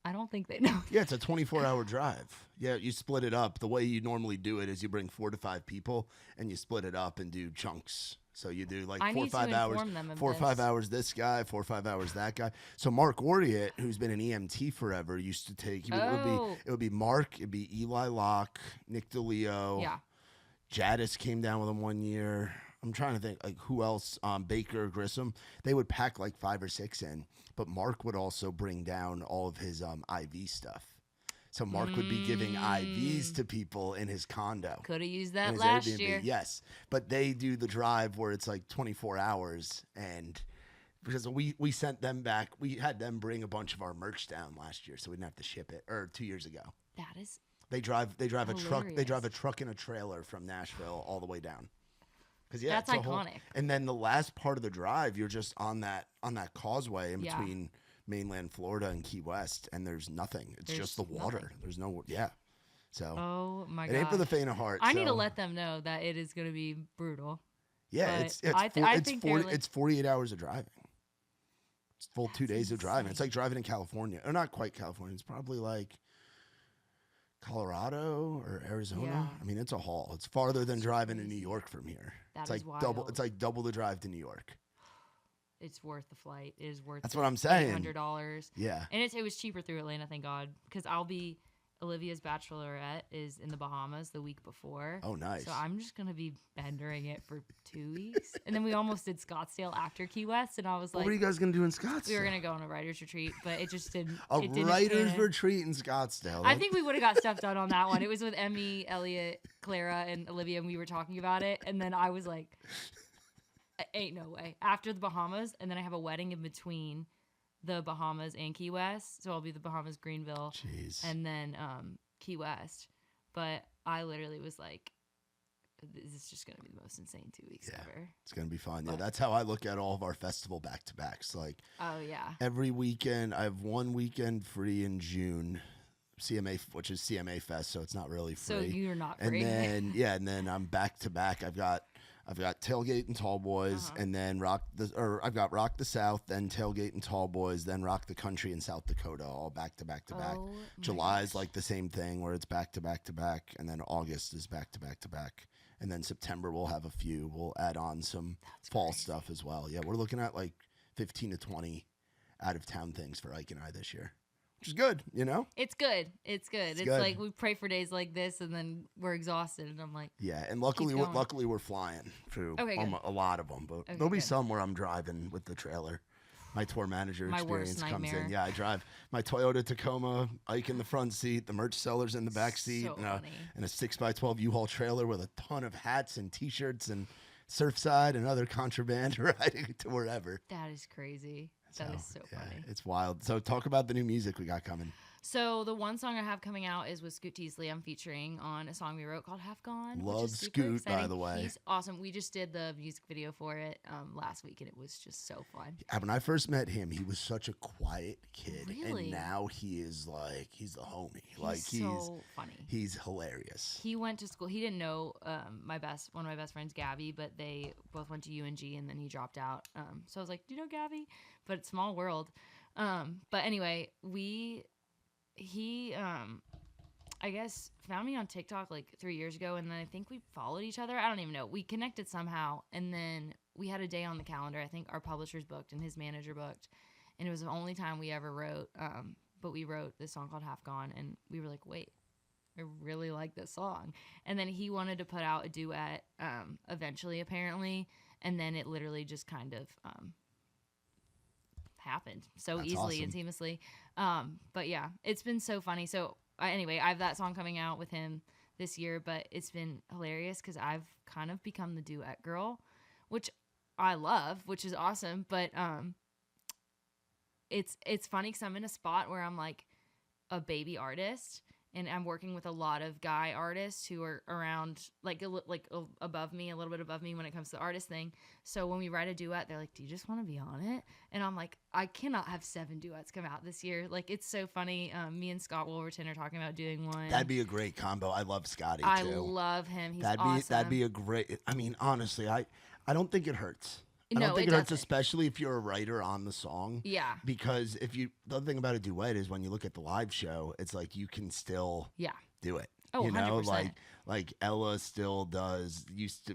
I don't think they know. Yeah, it's a 24-hour drive. Yeah, you split it up. The way you normally do it is you bring 4 to 5 people and you split it up and do chunks. So you do like I 4 or need to 5 hours, inform them of 4 or 5 this. hours this guy, 4 or 5 hours that guy. So Mark Oriot, who's been an EMT forever, used to take. It would be Mark. It'd be Eli Locke, Nick DeLeo. Yeah. Jadis came down with him one year. I'm trying to think like who else. Baker, Grissom. They would pack like 5 or 6 in, but Mark would also bring down all of his IV stuff. So Mark would be giving IVs to people in his condo. Could have used in that his last Airbnb. year. Yes, but they do the drive where it's like 24 hours, and because we sent them back, we had them bring a bunch of our merch down last year, so we didn't have to ship it. Or 2 years ago. That is They drive a truck. They drive a hilarious. truck and a trailer from Nashville all the way down. Because That's it's a iconic. and then the last part of the drive, you're just on that causeway in Yeah. between mainland Florida and Key West, and there's nothing. It's There's just the water. nothing. There's no So Oh my it god. ain't for the faint of heart. I need to so- let them know that it is going to be brutal. Yeah, but it's I think they're like- it's 48 hours of driving. It's full 2 days of driving. It's insane. like driving in California, or not quite California. It's probably like Colorado or Arizona. Yeah. I mean, it's a haul. It's farther than driving in New York from here. That it's is like double. wild. It's like double the drive to New York. It's worth the flight. It is worth That's what I'm saying. $800. Yeah. And it was cheaper through Atlanta, thank God. Because Olivia's bachelorette is in the Bahamas the week before. Oh, nice. So I'm just going to be bendering it for 2 weeks. And then we almost did Scottsdale after Key West. And I was What like, were you guys gonna do in Scottsdale? we were going to go on a writer's retreat, but it just didn't. a it didn't writers' pan. retreat in Scottsdale. I think we would have got stuff done on that one. It was with Emmy, Elliot, Clara, and Olivia, and we were talking about it. And then I was like, ain't no way. After the Bahamas, and then I have a wedding in between the Bahamas and Key West. So I'll be the Bahamas, Greenville, Jeez. and then Key West. But I literally was like, this is just gonna be the most insane 2 weeks Yeah. ever. It's gonna be fun. But- Yeah, that's how I look at all of our festival back-to-backs. Like Oh yeah. every weekend, I have one weekend free in June, CMA, which is CMA Fest, so it's not really free. So you're not And free. then I'm back to back. I've got Tailgate and Tall Boys, and then I've got Rock the South, then Tailgate and Tall Boys, then Rock the Country in South Dakota, all back to back to back. Oh, my July is gosh. like the same thing where it's back to back to back, and then August is back to back to back, and then September we'll have a few. We'll add on some fall stuff as well. Yeah, we're looking at like 15 to 20 out of town things for Ike and I this year, which is good. You know. It's good. It's good. It's good. like we pray for days like this, and then we're exhausted, and I'm like, Yeah, and luckily going. we're flying through Okay, good. a lot of them, but Okay, there'll be good. some where I'm driving with the trailer. My tour manager My worst experience comes nightmare. in. Yeah, I drive my Toyota Tacoma, Ike in the front seat, the merch sellers in the back seat, So and funny. a 6x12 U-Haul trailer with a ton of hats and T-shirts and Surfside and other contraband riding to wherever. that is crazy. That is so yeah, funny. it's wild. So talk about the new music we got coming. So the one song I have coming out is with Scoot Teasley. I'm featuring on a song we wrote called Half Gone. Love which is super Scoot, by exciting. the way. He's awesome. We just did the music video for it last week, and it was just so fun. When I first met him, he was such a quiet kid, Really? and now he is like he's the homie. He's so funny. He's hilarious. He went to school. He didn't know one of my best friends, Gabby, but they both went to UNG, and then he dropped out. So I was like, "Do you know Gabby?" But it's small world. But anyway, he I guess found me on TikTok like 3 years ago, and then I think we followed each other. I don't even know. We connected somehow, and then we had a day on the calendar. I think our publishers booked and his manager booked, and it was the only time we ever wrote. But we wrote this song called Half Gone, and we were like, wait, I really like this song. And then he wanted to put out a duet eventually, apparently, and then it literally just kind of happened so That's easily awesome. and seamlessly. But yeah, it's been so funny. So anyway, I have that song coming out with him this year, but it's been hilarious because I've kind of become the duet girl, which I love, which is awesome. But it's funny because I'm in a spot where I'm like a baby artist, and I'm working with a lot of guy artists who are around above me, a little bit above me when it comes to the artist thing. So when we write a duet, they're like, "Do you just want to be on it?" And I'm like, I cannot have 7 duets come out this year. Like, it's so funny. Me and Scott Wolverton are talking about doing one. That'd be a great combo. I love Scotty too. I love him. He's that'd awesome. be a great. I mean, honestly, I don't think it hurts. I No, don't think it it hurts, doesn't. especially if you're a writer on the song. Yeah. Because the other thing about a duet is when you look at the live show, it's like you can still Yeah. do it. Oh, you know, 100%. like Ella still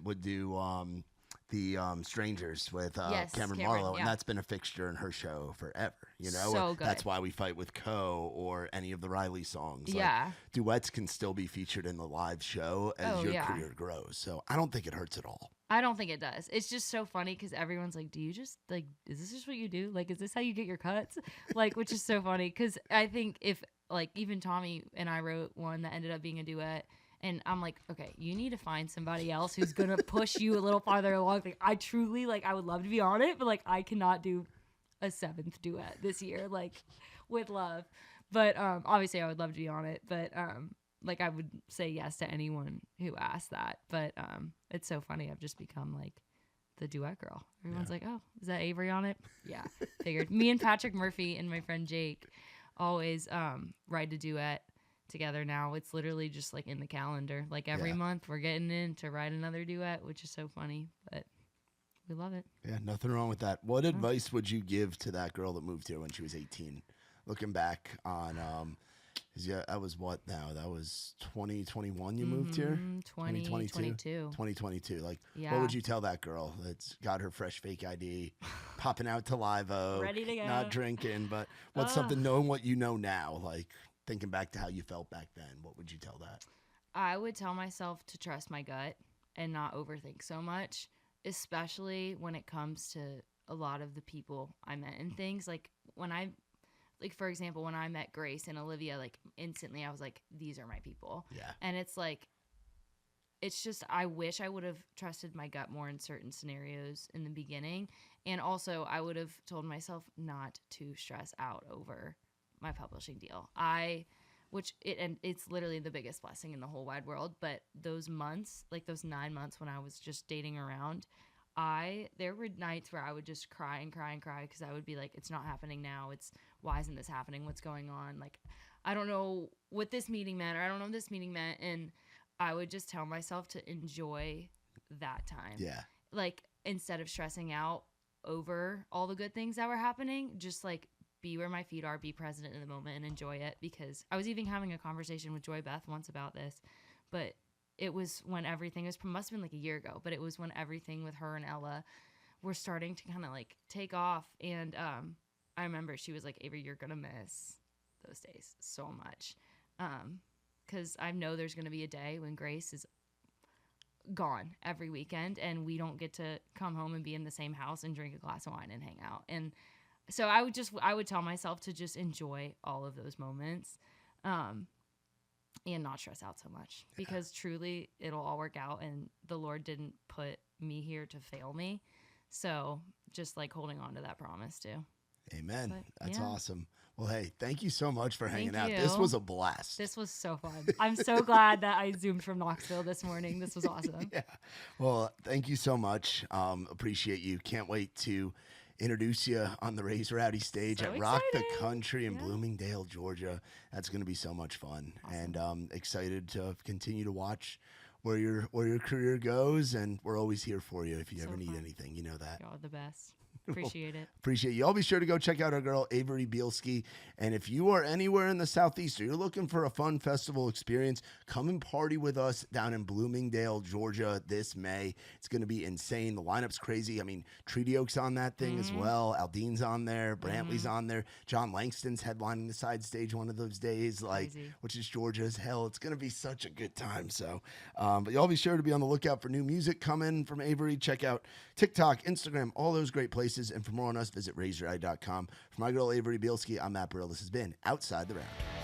would do the Strangers with Yes, Cameron Cameron, Marlowe, yeah. and that's been a fixture in her show forever. You know, So good. That's Why We Fight with Co. or any of the Riley songs. Like, Yeah. duets can still be featured in the live show as Oh, your yeah. career grows. So I don't think it hurts at all. I don't think it does. It's just so funny because everyone's like, "Do you just like? Is this just what you do? Like, is this how you get your cuts?" Like, which is so funny because I think if like even Tommy and I wrote one that ended up being a duet, and I'm like, okay, you need to find somebody else who's gonna push you a little farther along. Like, I truly like, I would love to be on it, but like, I cannot do a 7th duet this year, like, with love. But obviously, I would love to be on it, but like I would say yes to anyone who asked that. But it's so funny. I've just become like the duet girl. Everyone's like, "Oh, is that Averie on it?" Yeah, figured. Me and Patrick Murphy and my friend Jake always write a duet together now. It's literally just like in the calendar. Like every month we're getting in to write another duet, which is so funny, but we love it. Yeah, nothing wrong with that. What advice would you give to that girl that moved here when she was 18? Looking back on, that was what now? That was 2021 you moved here? 2022. 2022. Like, Yeah. what would you tell that girl that's got her fresh fake ID, popping out to Live Oak, Ready to go. not drinking, but what's something, knowing what you know now, like thinking back to how you felt back then, what would you tell that? I would tell myself to trust my gut and not overthink so much, especially when it comes to a lot of the people I met and things. Like for example, when I met Grace and Olivia, like instantly I was like, these are my people. Yeah. And it's like, it's just, I wish I would have trusted my gut more in certain scenarios in the beginning. And also I would have told myself not to stress out over my publishing deal. I and it's literally the biggest blessing in the whole wide world. But those months, like those 9 months when I was just dating around, there were nights where I would just cry and cry and cry because I would be like, it's not happening now. Why isn't this happening? What's going on? Like, I don't know what this meeting meant, or I don't know what this meeting meant. And I would just tell myself to enjoy that time. Yeah. Like, instead of stressing out over all the good things that were happening, just like be where my feet are, be present in the moment and enjoy it. Because I was even having a conversation with Joy Beth once about this, but it was when everything must have been like a year ago, but it was when everything with her and Ella were starting to kind of like take off. And I remember she was like, Avery, you're going to miss those days so much. Because I know there's going to be a day when Grace is gone every weekend and we don't get to come home and be in the same house and drink a glass of wine and hang out. And so I would tell myself to just enjoy all of those moments and not stress out so much, because truly it'll all work out and the Lord didn't put me here to fail me. So just like holding on to that promise too. Amen. But, That's yeah. awesome. Well, hey, thank you so much for hanging out. you. This was a blast. This was so fun. I'm so glad that I Zoomed from Knoxville this morning. This was awesome. Yeah. Well, thank you so much. Appreciate you. Can't wait to introduce you on the Raise Rowdy stage So at Rock the excited. Country in Yeah. Bloomingdale, Georgia. That's going to be so much fun. Awesome. And excited to continue to watch where your career goes. And we're always here for you if you So ever need fun. anything. You know that. Y'all are the best. Appreciate it. Appreciate you. All be sure to go check out our girl, Averie Bielski. And if you are anywhere in the Southeast or you're looking for a fun festival experience, come and party with us down in Bloomingdale, Georgia this May. It's going to be insane. The lineup's crazy. I mean, Treaty Oak's on that thing as well. Aldean's on there. Brantley's on there. John Langston's headlining the side stage one of those days, Crazy. which is Georgia as hell. It's going to be such a good time. So, but y'all be sure to be on the lookout for new music coming from Averie. Check out TikTok, Instagram, all those great places. And for more on us, visit raisereye.com. For my girl, Averie Bielski, I'm Matt Burrill. This has been Outside the Round.